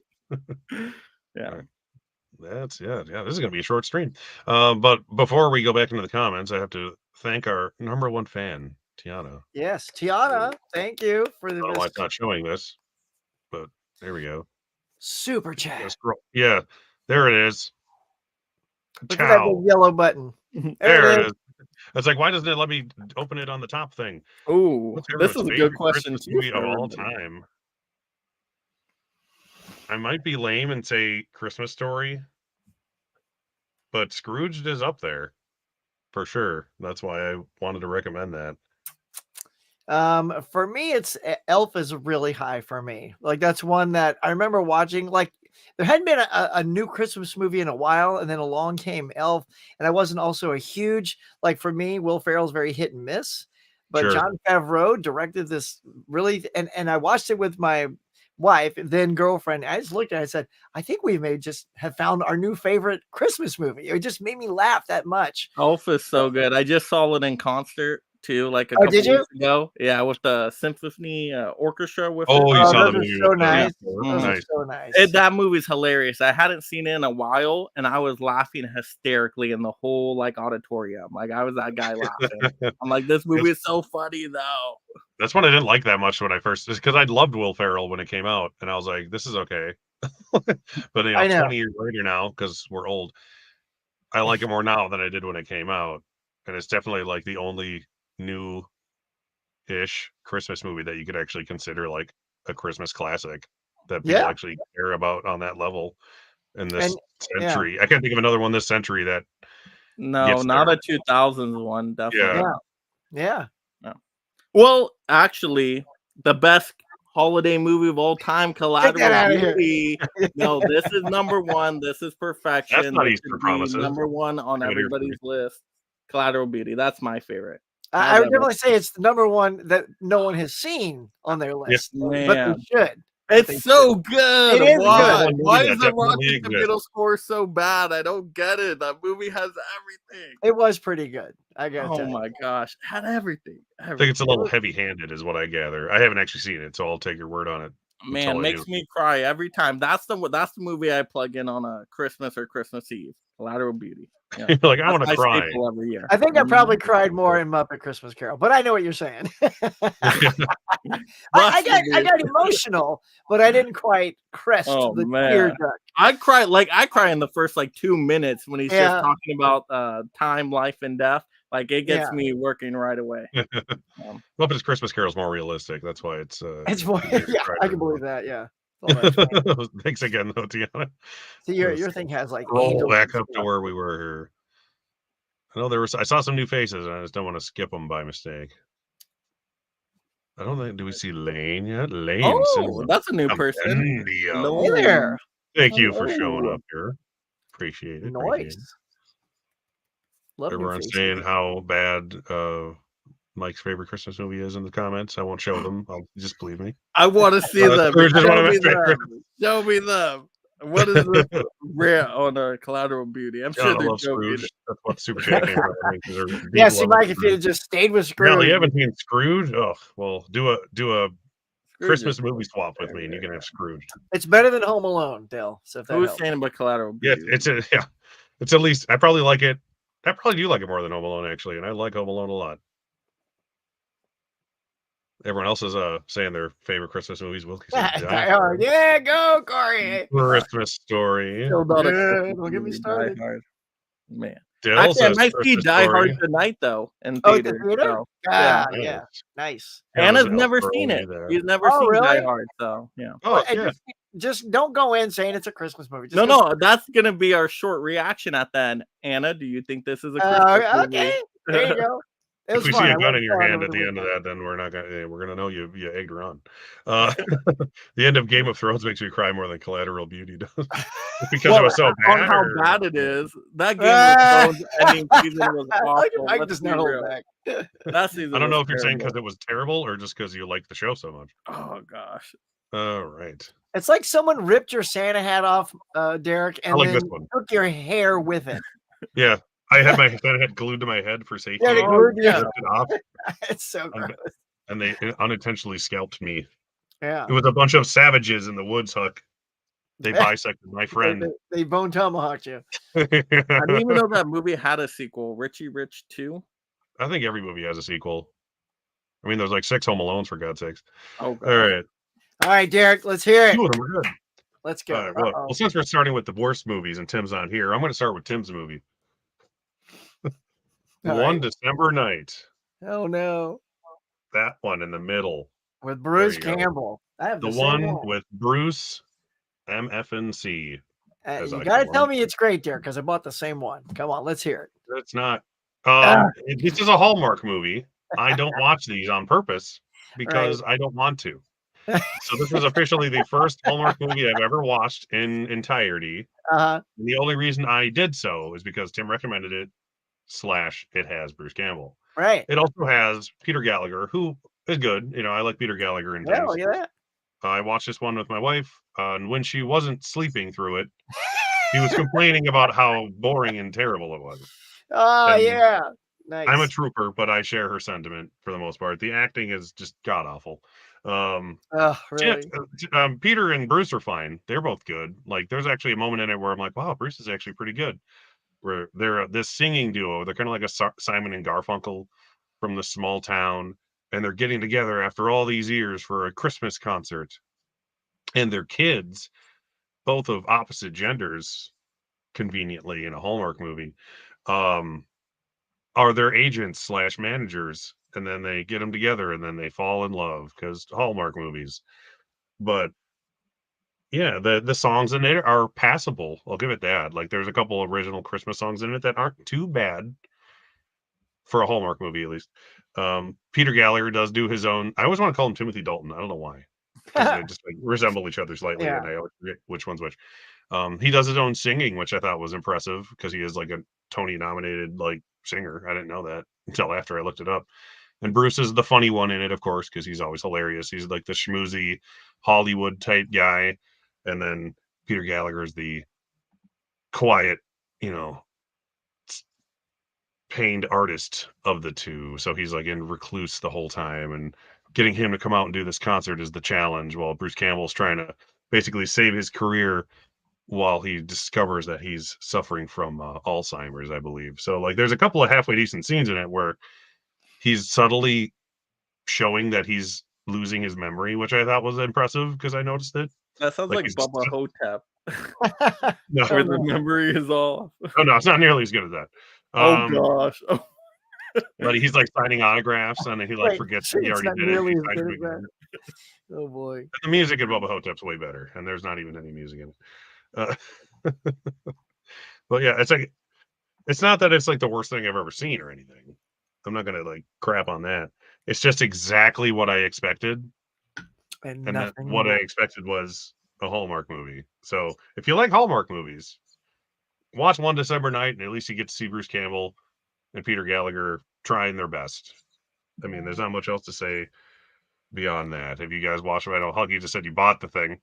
This is gonna be a short stream. But before we go back into the comments, I have to thank our number one fan, Tiana. Yes, Tiana. Thank you for the. I don't know why it's not showing this, but there we go. Super chat. Yeah, there it is. Look at that big yellow button. There it is. It's like, why doesn't it let me open it on the top thing? Oh, this is a good question. Movie of all time. I might be lame and say Christmas Story, but Scrooged is up there for sure. That's why I wanted to recommend that. For me, it's Elf is really high for me. Like that's one that I remember watching. Like there hadn't been a new Christmas movie in a while, and then along came Elf, and I wasn't also a huge like for me. Will Ferrell's very hit and miss, but Sure. Jon Favreau directed this really, and I watched it with my wife, then girlfriend. I just looked at it and said, I think we may just have found our new favorite Christmas movie. It just made me laugh that much. Elf is so good. I just saw it in concert too, like a couple weeks ago. Yeah, with the symphony orchestra with you it. saw the movie so with nice. Nice. So nice. That movie's hilarious. I hadn't seen it in a while, and I was laughing hysterically in the whole like auditorium. Like I was that guy laughing. I'm like, this movie is so funny though. That's one I didn't like that much when I first, just because I loved Will Ferrell when it came out, and I was like, this is okay. But 20 years later now, because we're old, I like it more now than I did when it came out, and it's definitely like the only new-ish Christmas movie that you could actually consider like a Christmas classic that people actually care about on that level in this century. I can't think of another one this century that. No, not a 2000s one. Definitely. Yeah. Well, actually, the best holiday movie of all time, Collateral Beauty. No, this is number one. This is perfection. That's not Easter Promises. Number one on everybody's list. Collateral Beauty. That's my favorite. I would definitely say it's the number one that no one has seen on their list, but they should. It's so good. It is Why? good. Why is the Rotten Tomato score so bad? I don't get it. That movie has everything. It was pretty good. I got. Oh my gosh, it had everything. I think it's a little heavy-handed, is what I gather. I haven't actually seen it, so I'll take your word on it. Man, makes me cry every time. That's the movie I plug in on a Christmas or Christmas Eve. Collateral Beauty. Yeah. You're like, I want to cry every year. I think I probably cried more in Muppet Christmas Carol, but I know what you're saying. I got emotional, but I didn't quite crest the tear duct. I cry in the first like 2 minutes when he's just talking about time, life, and death. Like it gets me working right away. Muppet's Christmas Carol is more realistic. That's why it's more. I can believe that. Yeah. Thanks again, though, Tiana. So your thing has like roll back up to where we were here. I know I saw some new faces, and I just don't want to skip them by mistake. I don't think. Do we see Lane yet? Lane. Oh, that's a new person. Hey there. Thank you for showing up here. Appreciate it. Nice. Everyone's saying how bad Mike's favorite Christmas movie is in the comments. I won't show them. Just believe me. I want to see them. Show me them. What is this rare on a Collateral Beauty? I'm sure they're joking. That's what Super Chat came from. Yeah, see, Mike, if you had just stayed with Scrooge. No, you haven't seen Scrooge? Oh, well, do a Christmas movie swap with me, and you can have Scrooge. It's better than Home Alone, Dale. So if who's saying about Collateral Beauty? Yeah, it's at least. I probably like it. I probably do like it more than Home Alone, actually, and I like Home Alone a lot. Everyone else is saying their favorite Christmas movies. Wilkie said Die Hard. Yeah, go, Corey. Christmas Story. Don't get me started. Man. Actually, I might see Die Hard tonight, though, in theater. So, yeah. Nice. Anna's never seen it. He's never seen Die Hard, so yeah. Oh, yeah. Just don't go in saying it's a Christmas movie. No, that's gonna be our short reaction at the end. Anna, do you think this is a Christmas movie? Okay, there you go. If we see a gun in your hand at the end of that, then we're gonna know you egged her on. The end of Game of Thrones makes me cry more than Collateral Beauty does because it was so bad. On how bad it is. That Game of Thrones ending season was awful. I just not hold back. That season I don't know if you're saying because it was terrible or just because you like the show so much. Oh gosh. All right. It's like someone ripped your Santa hat off, Derek, and then took your hair with it. Yeah. I had my head glued to my head for safety. Yeah, it off. It's so gross. And they unintentionally scalped me. Yeah. It was a bunch of savages in the woods, Huck. They bisected my friend. They bone tomahawked you. I didn't even know that movie had a sequel, Richie Rich 2. I think every movie has a sequel. I mean, there's like 6 Home Alones, for God's sakes. Oh, God. All right, Derek, let's hear it. 2 of them are good. Let's go. Right, well, since we're starting with the worst movies and Tim's on here, I'm going to start with Tim's movie. One December Night. Oh, no. That one in the middle. With Bruce Campbell. I have the one with Bruce MFNC. You got to tell me it's great, dear, because I bought the same one. Come on, let's hear it. It's not. This is a Hallmark movie. I don't watch these on purpose because I don't want to. So this was officially the first Hallmark movie I've ever watched in entirety. And the only reason I did so is because Tim recommended it. / it has Bruce Campbell. Right. It also has Peter Gallagher, who is good. You know, I like Peter Gallagher in things. Yeah. I watched this one with my wife, and when she wasn't sleeping through it, she was complaining about how boring and terrible it was. Oh, yeah. Nice. I'm a trooper, but I share her sentiment for the most part. The acting is just god awful. Really? Peter and Bruce are fine. They're both good. Like, there's actually a moment in it where I'm like, wow, Bruce is actually pretty good. Where they're this singing duo. They're kind of like a Simon and Garfunkel from the small town, and they're getting together after all these years for a Christmas concert. And their kids, both of opposite genders, conveniently in a Hallmark movie, are their agents / managers, and then they get them together, and then they fall in love because Hallmark movies. But yeah, the songs in it are passable. I'll give it that. Like, there's a couple original Christmas songs in it that aren't too bad for a Hallmark movie, at least. Peter Gallagher does do his own. I always want to call him Timothy Dalton. I don't know why, because they just like resemble each other slightly, and I always forget which one's which. He does his own singing, which I thought was impressive because he is like a Tony-nominated like singer. I didn't know that until after I looked it up. And Bruce is the funny one in it, of course, because he's always hilarious. He's like the schmoozy Hollywood type guy, and then Peter Gallagher is the quiet, pained artist of the two. So he's like in recluse the whole time, and getting him to come out and do this concert is the challenge, while Bruce Campbell's trying to basically save his career while he discovers that he's suffering from Alzheimer's, I believe. So like there's a couple of halfway decent scenes in it where he's subtly showing that he's losing his memory, which I thought was impressive because I noticed it. That sounds like Bubba Hotep. No, where the memory is off. Oh no, it's not nearly as good as that. Oh gosh. Oh. But he's like signing autographs, and he like forgets that he already did it. Oh boy. And the music in Bubba Hotep's way better, and there's not even any music in it. But yeah, it's like, it's not that it's like the worst thing I've ever seen or anything. I'm not gonna like crap on that. It's just exactly what I expected, and what I expected was a Hallmark movie. So if you like Hallmark movies, watch One December Night, and at least you get to see Bruce Campbell and Peter Gallagher trying their best. I mean, there's not much else to say beyond that. If you guys watch it, I know Huggy just said you bought the thing.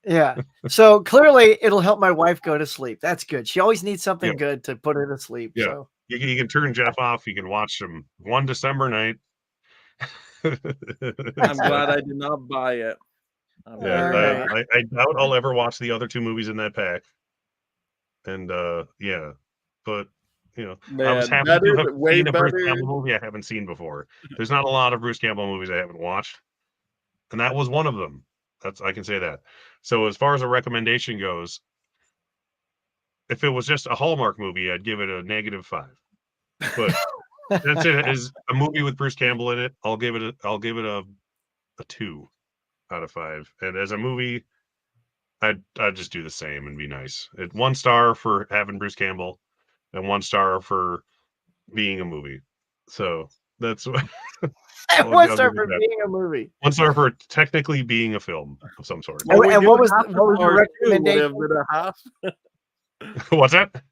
Yeah. So clearly it'll help my wife go to sleep. That's good. She always needs something good to put her to sleep. Yeah. So You can turn Jeff off. You can watch them One December Night. I'm glad I did not buy it. I doubt I'll ever watch the other two movies in that pack. And yeah, but I was happy to have seen a Bruce Campbell movie I haven't seen before. There's not a lot of Bruce Campbell movies I haven't watched, and that was one of them. I can say that. So as far as a recommendation goes, if it was just a Hallmark movie, I'd give it a -5. But that's it. Is a movie with Bruce Campbell in it, I'll give it a 2 out of 5. And as a movie, I'd just do the same and be nice. 1 star for having Bruce Campbell, and 1 star for being a movie. So that's what. 1 star for being a movie. 1 star for technically being a film of some sort. And what was the recommendation? What's that?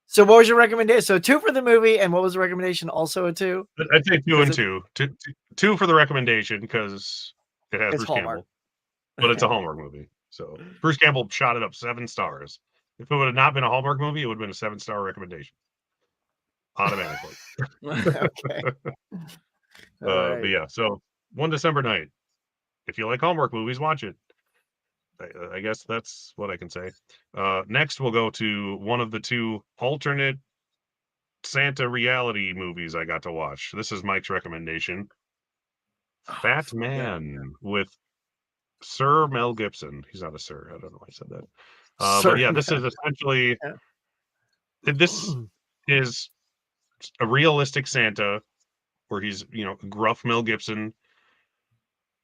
So what was your recommendation? So 2 for the movie, and what was the recommendation? Also a 2? I'd say 2 and 2. 2 for the recommendation because it has Bruce Campbell, but it's a Hallmark movie. So Bruce Campbell shot it up 7 stars. If it would have not been a Hallmark movie, it would have been a 7-star recommendation. Automatically. Okay. But yeah, so One December Night. If you like Hallmark movies, watch it. I guess that's what I can say. Next, we'll go to one of the 2 alternate Santa reality movies I got to watch. This is Mike's recommendation. Fat Man with Sir Mel Gibson. He's not a sir. I don't know why I said that. But yeah, this is essentially, this is a realistic Santa where he's, gruff Mel Gibson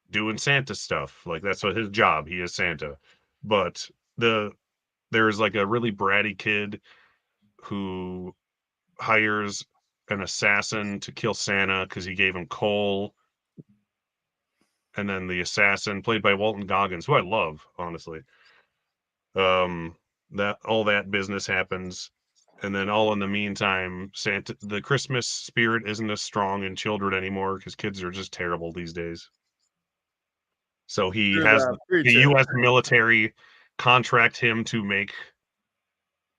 doing Santa stuff. Like, that's what his job. He is Santa. but there's like a really bratty kid who hires an assassin to kill Santa because he gave him coal. And then the assassin, played by Walton Goggins, who I love, honestly. That all that business happens, and then all in the meantime, the Christmas spirit isn't as strong in children anymore because kids are just terrible these days. So he has the U.S. military contract him to make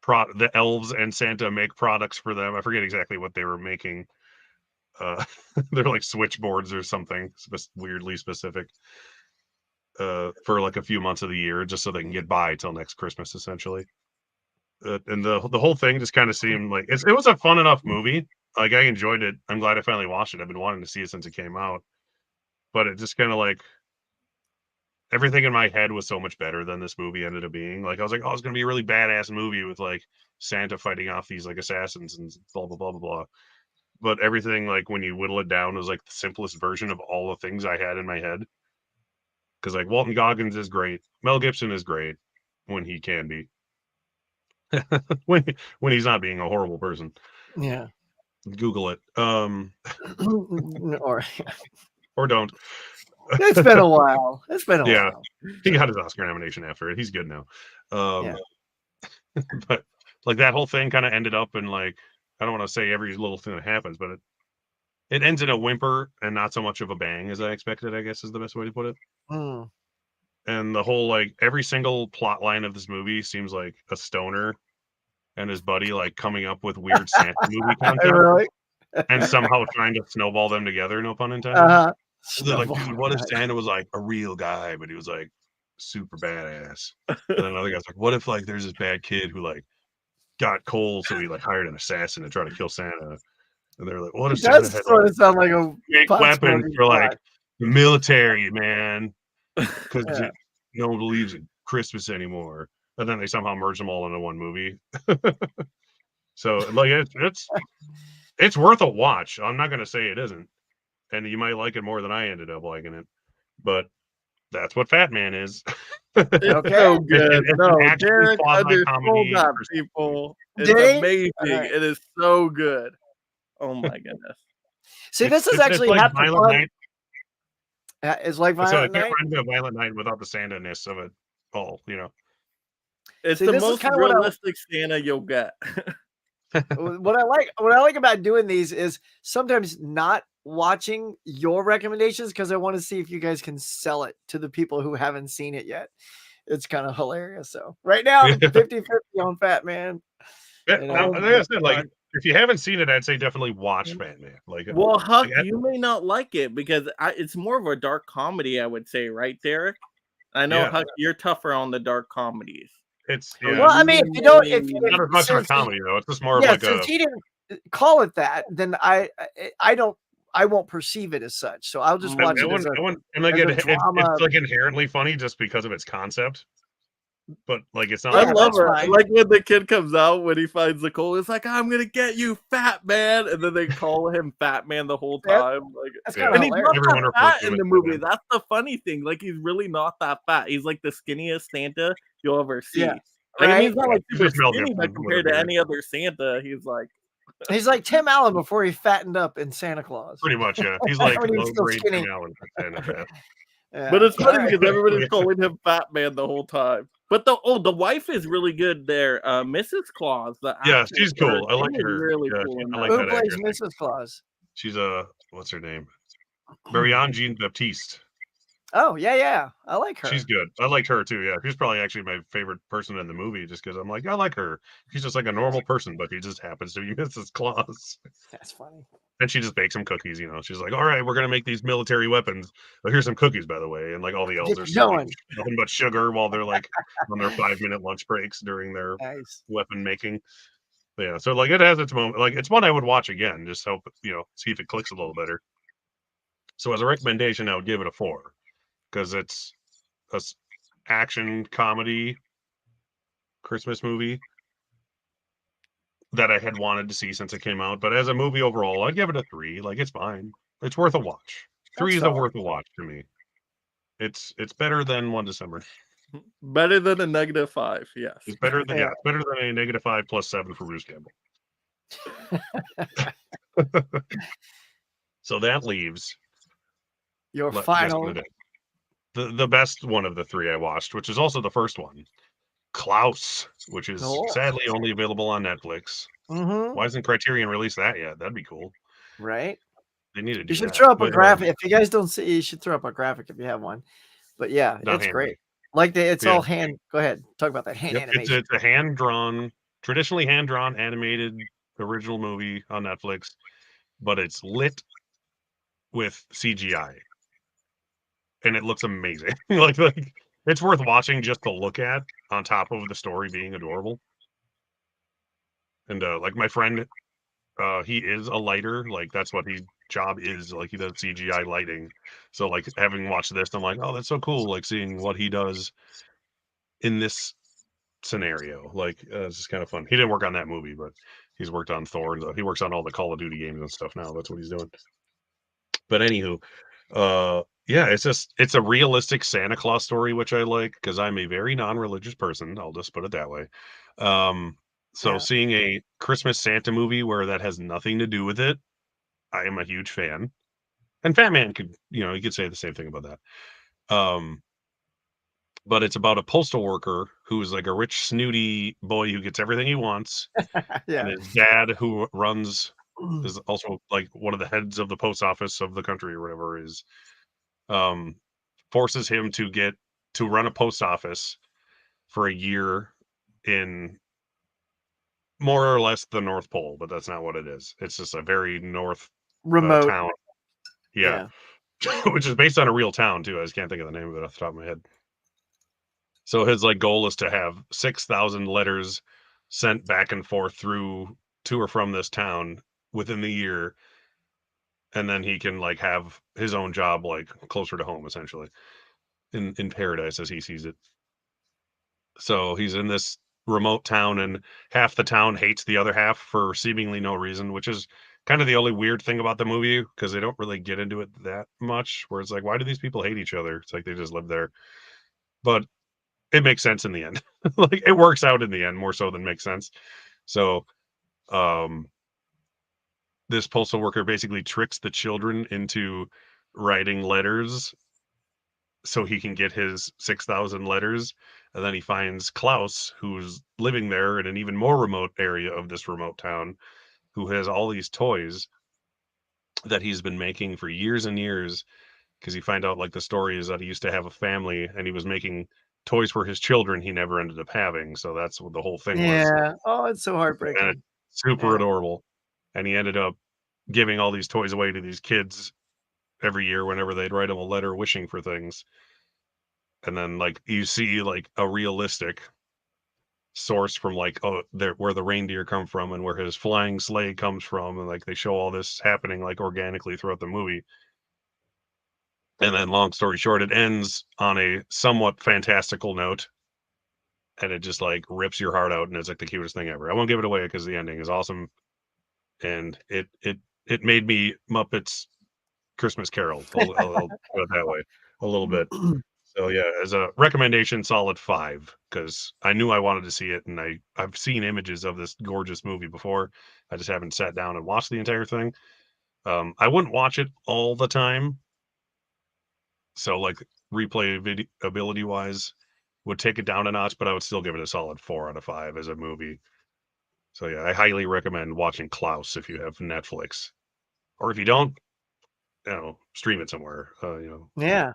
the elves and Santa make products for them. I forget exactly what they were making. They're like switchboards or something weirdly specific. For like a few months of the year, just so they can get by till next Christmas, essentially. And the whole thing just kind of seemed like it was a fun enough movie. Like I enjoyed it. I'm glad I finally watched it. I've been wanting to see it since it came out, but it just kind of like everything in my head was so much better than this movie ended up being. Like I was like, oh, it's gonna be a really badass movie with like Santa fighting off these like assassins and blah blah blah blah blah. But everything, like when you whittle it down, was like the simplest version of all the things I had in my head. Because like Walton Goggins is great, Mel Gibson is great when he can be, when he's not being a horrible person. Yeah. Google it. Or don't. It's been a while. It's been a while. He got his Oscar nomination after it. He's good now. But like that whole thing kind of ended up in like, I don't want to say every little thing that happens, but it ends in a whimper and not so much of a bang as I expected, I guess is the best way to put it. And the whole like every single plot line of this movie seems like a stoner and his buddy like coming up with weird Santa movie content. Really? And somehow trying to snowball them together, no pun intended. They're like, dude, what if Santa was like a real guy, but he was like super badass? And then another guy's like, what if like there's this bad kid who like got coal, so he like hired an assassin to try to kill Santa? And they're like, what if Santa had sort of sound like a big weapon for like the military, man? Because no one believes in Christmas anymore. And then they somehow merge them all into one movie. So like it's worth a watch. I'm not gonna say it isn't. And you might like it more than I ended up liking it. But that's what Fat Man is. It's so good. Derek undersold that, people. It's amazing. Right. It is so good. Oh my goodness. See, this is actually like Violent Night. It's like Violent Night. It's a Violent Night without the Santa-ness of it all, you know. It's the most realistic Santa you'll get. What I like about doing these is sometimes not watching your recommendations because I want to see if you guys can sell it to the people who haven't seen it yet. It's kind of hilarious. So right now, 50-50 on Fat Man. Like I said, like if you haven't seen it, I'd say definitely watch Fat Man. Like, well, Huck, you may not like it because it's more of a dark comedy, I would say, right, Derek? I know, Huck, you're tougher on the dark comedies. Well, I mean, if you don't, if not as much of a comedy though, it's just more of like since he didn't call it that, then I won't perceive it as such. So I'll just watch it as a drama. It's like inherently funny just because of its concept. But like it's not. I love her. Like when the kid comes out when he finds the coal, it's like I'm gonna get you, Fat Man, and then they call him Fat Man the whole time. Like, and he's not that fat in the movie. That's the funny thing. Like he's really not that fat. He's like the skinniest Santa you'll ever see. Yeah. Like, I mean, he's not like super skinny, but compared to any other Santa, he's like Tim Allen before he fattened up in Santa Claus. Pretty much, yeah. He's like low grade Tim Allen. But it's funny because everybody's calling him Fat Man the whole time. But the wife is really good there, Mrs. Claus. She's cool. I like her. Really cool. I like Who plays Mrs. Claus? She's what's her name? Marianne Jean Baptiste. Oh yeah, I like her. She's good. I liked her too. Yeah, she's probably actually my favorite person in the movie, just because I'm like, I like her. She's just like a normal person, but she just happens to be Mrs. Claus. That's funny. And she just bakes some cookies. You know, she's like, all right, we're gonna make these military weapons. But here's some cookies, by the way. And like all the elves are selling nothing but sugar while they're like on their 5-minute lunch breaks during their weapon making. Yeah, so like it has its moment. Like it's one I would watch again, just hope see if it clicks a little better. So as a recommendation, I would give it a 4. Because it's a action comedy Christmas movie that I had wanted to see since it came out. But as a movie overall, I'd give it a 3. Like it's fine. It's worth a watch. 3 is worth a watch to me. It's better than 1 December. Better than a -5, yes. It's better than better than a -5 plus 7 for Bruce Campbell. So that leaves your final, the best one of the 3 I watched, which is also the first one, Klaus, which is sadly only available on Netflix. Why hasn't Criterion released that yet? That'd be cool, right? They need to do You should that. throw up a graphic. If you guys don't see, you should throw up a graphic if you have one. But yeah, it's great. Like it's all hand. Go ahead, talk about that hand animation. It's a hand-drawn, traditionally hand-drawn animated original movie on Netflix, but it's lit with CGI, and it looks amazing. like it's worth watching just to look at, on top of the story being adorable. And like my friend, he is a lighter, like that's what his job is, like he does CGI lighting. So like having watched this, I'm like, oh, that's so cool, like seeing what he does in this scenario. Like it's just kind of fun. He didn't work on that movie, but he's worked on Thor, and he works on all the Call of Duty games and stuff now. That's what he's doing. But anywho, yeah, it's a realistic Santa Claus story, which I like because I'm a very non-religious person. I'll just put it that way. So seeing a Christmas Santa movie where that has nothing to do with it, I am a huge fan. And Fat Man could, you could say the same thing about that. But it's about a postal worker who's like a rich, snooty boy who gets everything he wants. And his dad, who is also like one of the heads of the post office of the country or whatever, is forces him to run a post office for a year in more or less the North Pole, but that's not what it is. It's just a very north remote town. Yeah. Which is based on a real town too. I just can't think of the name of it off the top of my head. So his like goal is to have 6,000 letters sent back and forth to or from this town within the year, and then he can like have his own job like closer to home, essentially, in paradise as he sees it. So he's in this remote town, and half the town hates the other half for seemingly no reason, which is kind of the only weird thing about the movie, because they don't really get into it that much, where it's like, why do these people hate each other? It's like they just live there. But it makes sense in the end. Like it works out in the end more so than makes sense. So this postal worker basically tricks the children into writing letters so he can get his 6,000 letters. And then he finds Klaus, who's living there in an even more remote area of this remote town, who has all these toys that he's been making for years and years. Because you find out like the story is that he used to have a family and he was making toys for his children he never ended up having. So that's what the whole thing was. Yeah. Oh, it's so heartbreaking. And it's super adorable. And he ended up giving all these toys away to these kids every year whenever they'd write him a letter wishing for things. And then like you see like a realistic source from like where the reindeer come from and where his flying sleigh comes from, and like they show all this happening like organically throughout the movie. And then long story short, it ends on a somewhat fantastical note, and it just like rips your heart out, and it's like the cutest thing ever. I won't give it away because the ending is awesome, and it made me Muppets Christmas Carol. I'll put it that way a little bit. So yeah, as a recommendation, solid 5, because I knew I wanted to see it, and I've seen images of this gorgeous movie before. I just haven't sat down and watched the entire thing. I wouldn't watch it all the time. So like replayability wise, would take it down a notch, but I would still give it a solid 4 out of 5 as a movie. So yeah, I highly recommend watching Klaus if you have Netflix, or if you don't, stream it somewhere. Yeah,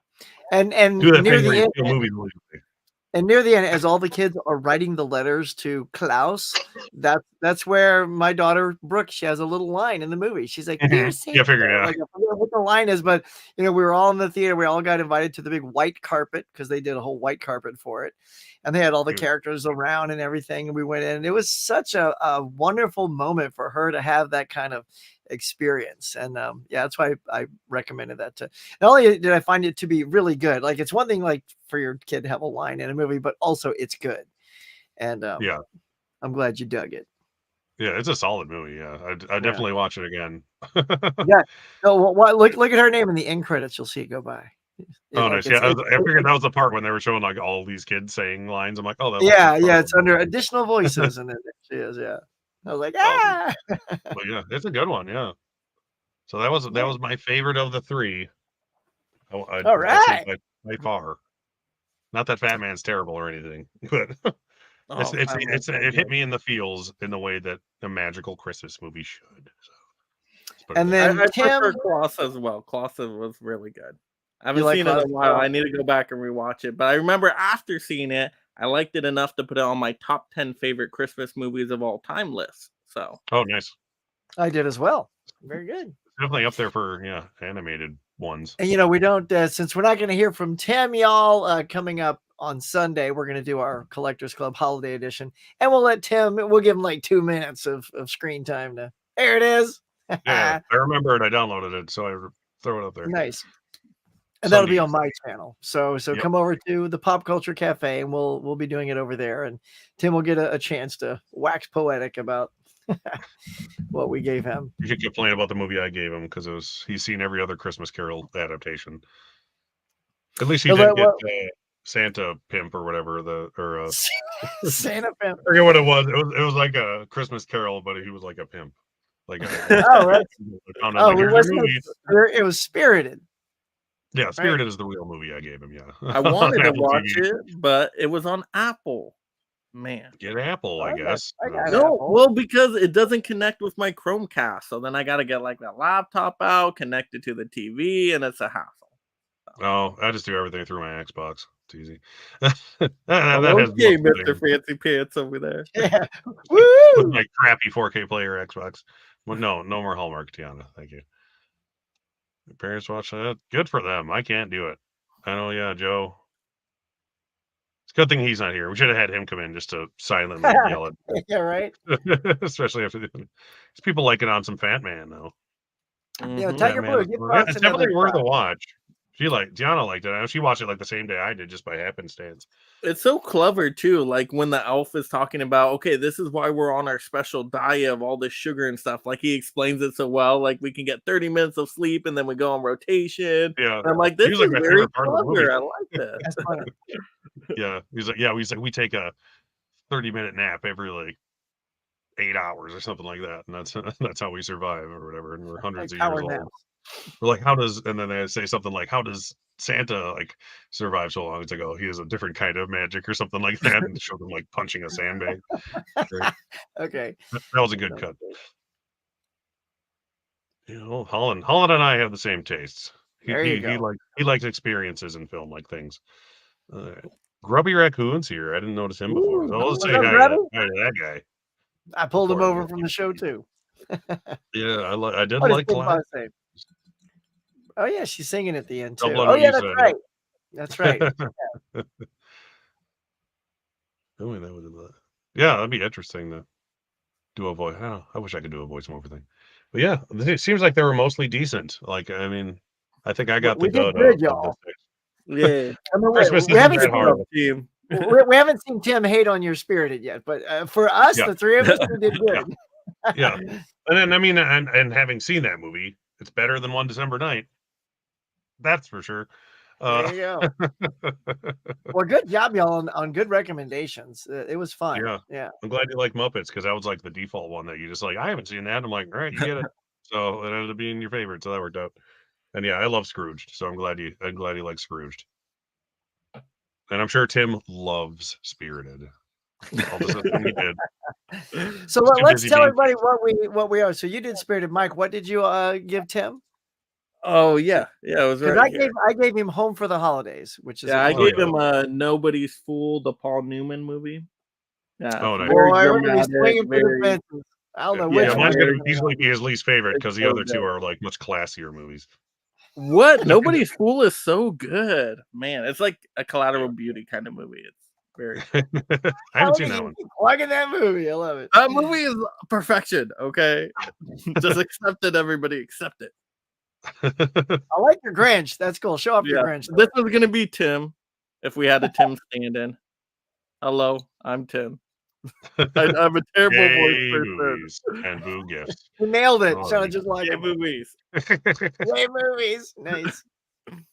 and do that near thing the end, movie. And near the end, as all the kids are writing the letters to Klaus, that's where my daughter Brooke, she has a little line in the movie. She's like, "Dear Santa," yeah, figured it out. Like, I forget what the line is, but we were all in the theater. We all got invited to the big white carpet because they did a whole white carpet for it, and they had all the characters around and everything. And we went in, and it was such a wonderful moment for her to have that kind of experience. And that's why I recommended that. To not only did I find it to be really good, like it's one thing like for your kid to have a line in a movie, but also it's good. And yeah, I'm glad you dug it. Yeah, it's a solid movie. Yeah, I definitely watch it again. Yeah. No, look at her name in the end credits. You'll see it go by. Oh, nice. Yeah, I figured that was the part when they were showing like all these kids saying lines. I'm like, oh, that yeah, it's under additional voices, and then she is, yeah. I was like, ah. Well, yeah, it's a good one, yeah. So that was my favorite of the three. All right, by far. Not that Fat Man's terrible or anything, but it hit me in the feels in the way that a magical Christmas movie should. So, and then I Tim, prefer Klaus as well. Klaus was really good. I haven't seen it in a while. I need to go back and rewatch it. But I remember after seeing it, I liked it enough to put it on my top 10 favorite Christmas movies of all time list. So, oh, nice. I did as well. Very good. Definitely up there for animated ones. And we don't since we're not going to hear from Tim, y'all, coming up on Sunday, we're going to do our Collectors Club Holiday Edition, and we'll let Tim. We'll give him like 2 minutes of screen time to. There it is. Yeah, I remember it. I downloaded it, so I throw it up there. Nice. And that'll be on my channel. So come over to the Pop Culture Cafe, and we'll be doing it over there. And Tim will get a chance to wax poetic about what we gave him. You should complain about the movie I gave him because he's seen every other Christmas Carol adaptation. At least he didn't get Santa Pimp or whatever Santa Pimp. I forget what it was. It was like a Christmas Carol, but he was like a pimp. Like right. It was Spirited. Yeah, Spirited is the real movie I gave him. Yeah, I wanted to watch it, but it was on Apple. Man, get Apple, I guess. Well, because it doesn't connect with my Chromecast, so then I got to get like that laptop out, connect it to the TV, and it's a hassle. Oh, I just do everything through my Xbox. It's easy. Okay, Mr. Fancy Pants over there. Yeah. With my crappy 4K player Xbox. Well, no more Hallmark, Tiana. Thank you. My parents watch that. Good for them. I can't do it. I know, yeah, Joe. It's a good thing he's not here. We should have had him come in just to silently yell at. Yeah, right. Especially after people like it on some Fat Man though. Yeah, Tiger Blue. It's definitely worth a watch. Gianna liked it. She watched it like the same day I did, just by happenstance. It's so clever too. Like when the elf is talking about, okay, this is why we're on our special diet of all this sugar and stuff. Like he explains it so well. Like we can get 30 minutes of sleep and then we go on rotation. Yeah, and I'm like, this is like very clever. I like this. That's funny. Yeah, he's like, we take a 30-minute nap every like 8 hours or something like that, and that's how we survive or whatever. And we're hundreds of years old. We're like, and then they say something like, how does Santa like survive so long? It's like, oh, he has a different kind of magic or something like that, and show them like punching a sandbag. Okay, that was a good cut. Holland and I have the same tastes. He likes experiences in film, like things. Grubby Raccoon's here. I didn't notice him before. So let's say hi to that guy. I pulled him over from the show too. Yeah, I did like Cloud. Oh yeah, she's singing at the end too. Oh yeah, that's right. That's right. Yeah, that'd be interesting to do a voice. I wish I could do a voiceover thing. But yeah, it seems like they were mostly decent. Like, I mean, I think I got the good of y'all. Yeah, we haven't seen Tim hate on your Spirited yet, but for us, the three of us, we did good. Yeah, and then I mean, and having seen that movie, it's better than One December Night. That's for sure. There you go. Well, good job, y'all, on good recommendations. It was fun. Yeah. I'm glad you like Muppets because that was like the default one that you just like. I haven't seen that. I'm like, all right, you get it. So it ended up being your favorite. So that worked out. And yeah, I love Scrooged. So I'm glad you like Scrooged. And I'm sure Tim loves Spirited. All the stuff he did. So let's tell everybody what we are. So you did Spirited, Mike. What did you give Tim? Oh yeah, it was right. I gave him Home for the Holidays, which is I gave him Nobody's Fool, the Paul Newman movie. Yeah, oh nice. I don't know which. Yeah, mine's gonna easily be his least favorite because the other two are like much classier movies. What? Nobody's Fool is so good, man. It's like a Collateral Beauty kind of movie. It's very. I haven't seen that one. Plugging that movie, I love it. That movie is perfection. Okay, just accept it. Everybody accept it. I like your Grinch. That's cool. Show off your Grinch. This was gonna be Tim if we had a Tim stand-in. Hello, I'm Tim. I'm a terrible voice person. And boo gifts. You nailed it. Sounded just like movies. Yay movies. Nice.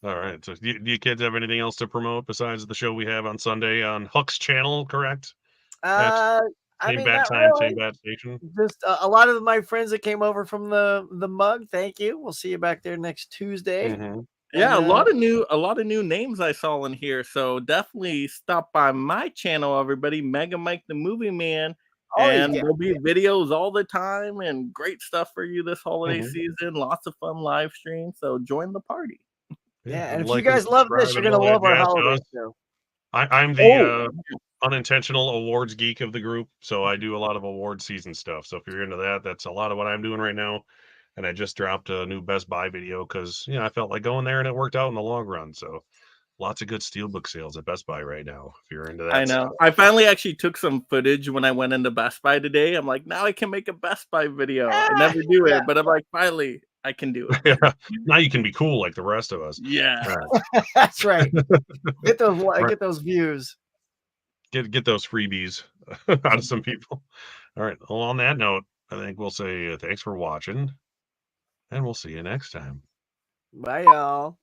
All right. So, do you kids have anything else to promote besides the show we have on Sunday on Huck's channel? Correct. At I same mean, bat not time, really. same bat station. Just a lot of my friends that came over from the mug. Thank you. We'll see you back there next Tuesday. Mm-hmm. Yeah, And, a lot of new names I saw in here. So definitely stop by my channel, everybody. Mega Mike the Movie Man. always And get there'll be videos all the time and great stuff for you this holiday Mm-hmm. season. Lots of fun live streams. So join the party. Yeah, and if you like and guys love this, subscribe you're and gonna all that love our jazz to holiday us. show. I'm the unintentional awards geek of the group, so I do a lot of award season stuff. So if you're into that, that's a lot of what I'm doing right now. And I just dropped a new Best Buy video because I felt like going there and it worked out in the long run. So lots of good steelbook sales at Best Buy right now. If you're into that, I know. stuff. I finally actually took some footage when I went into Best Buy today. I'm like, now I can make a Best Buy video. I never do it, but I'm like, finally, I can do it. Yeah. Now you can be cool like the rest of us. Yeah, That's right. Get those Right. get those views. Get those freebies out of some people. All right. Well, on that note, I think we'll say thanks for watching, and we'll see you next time. Bye, y'all.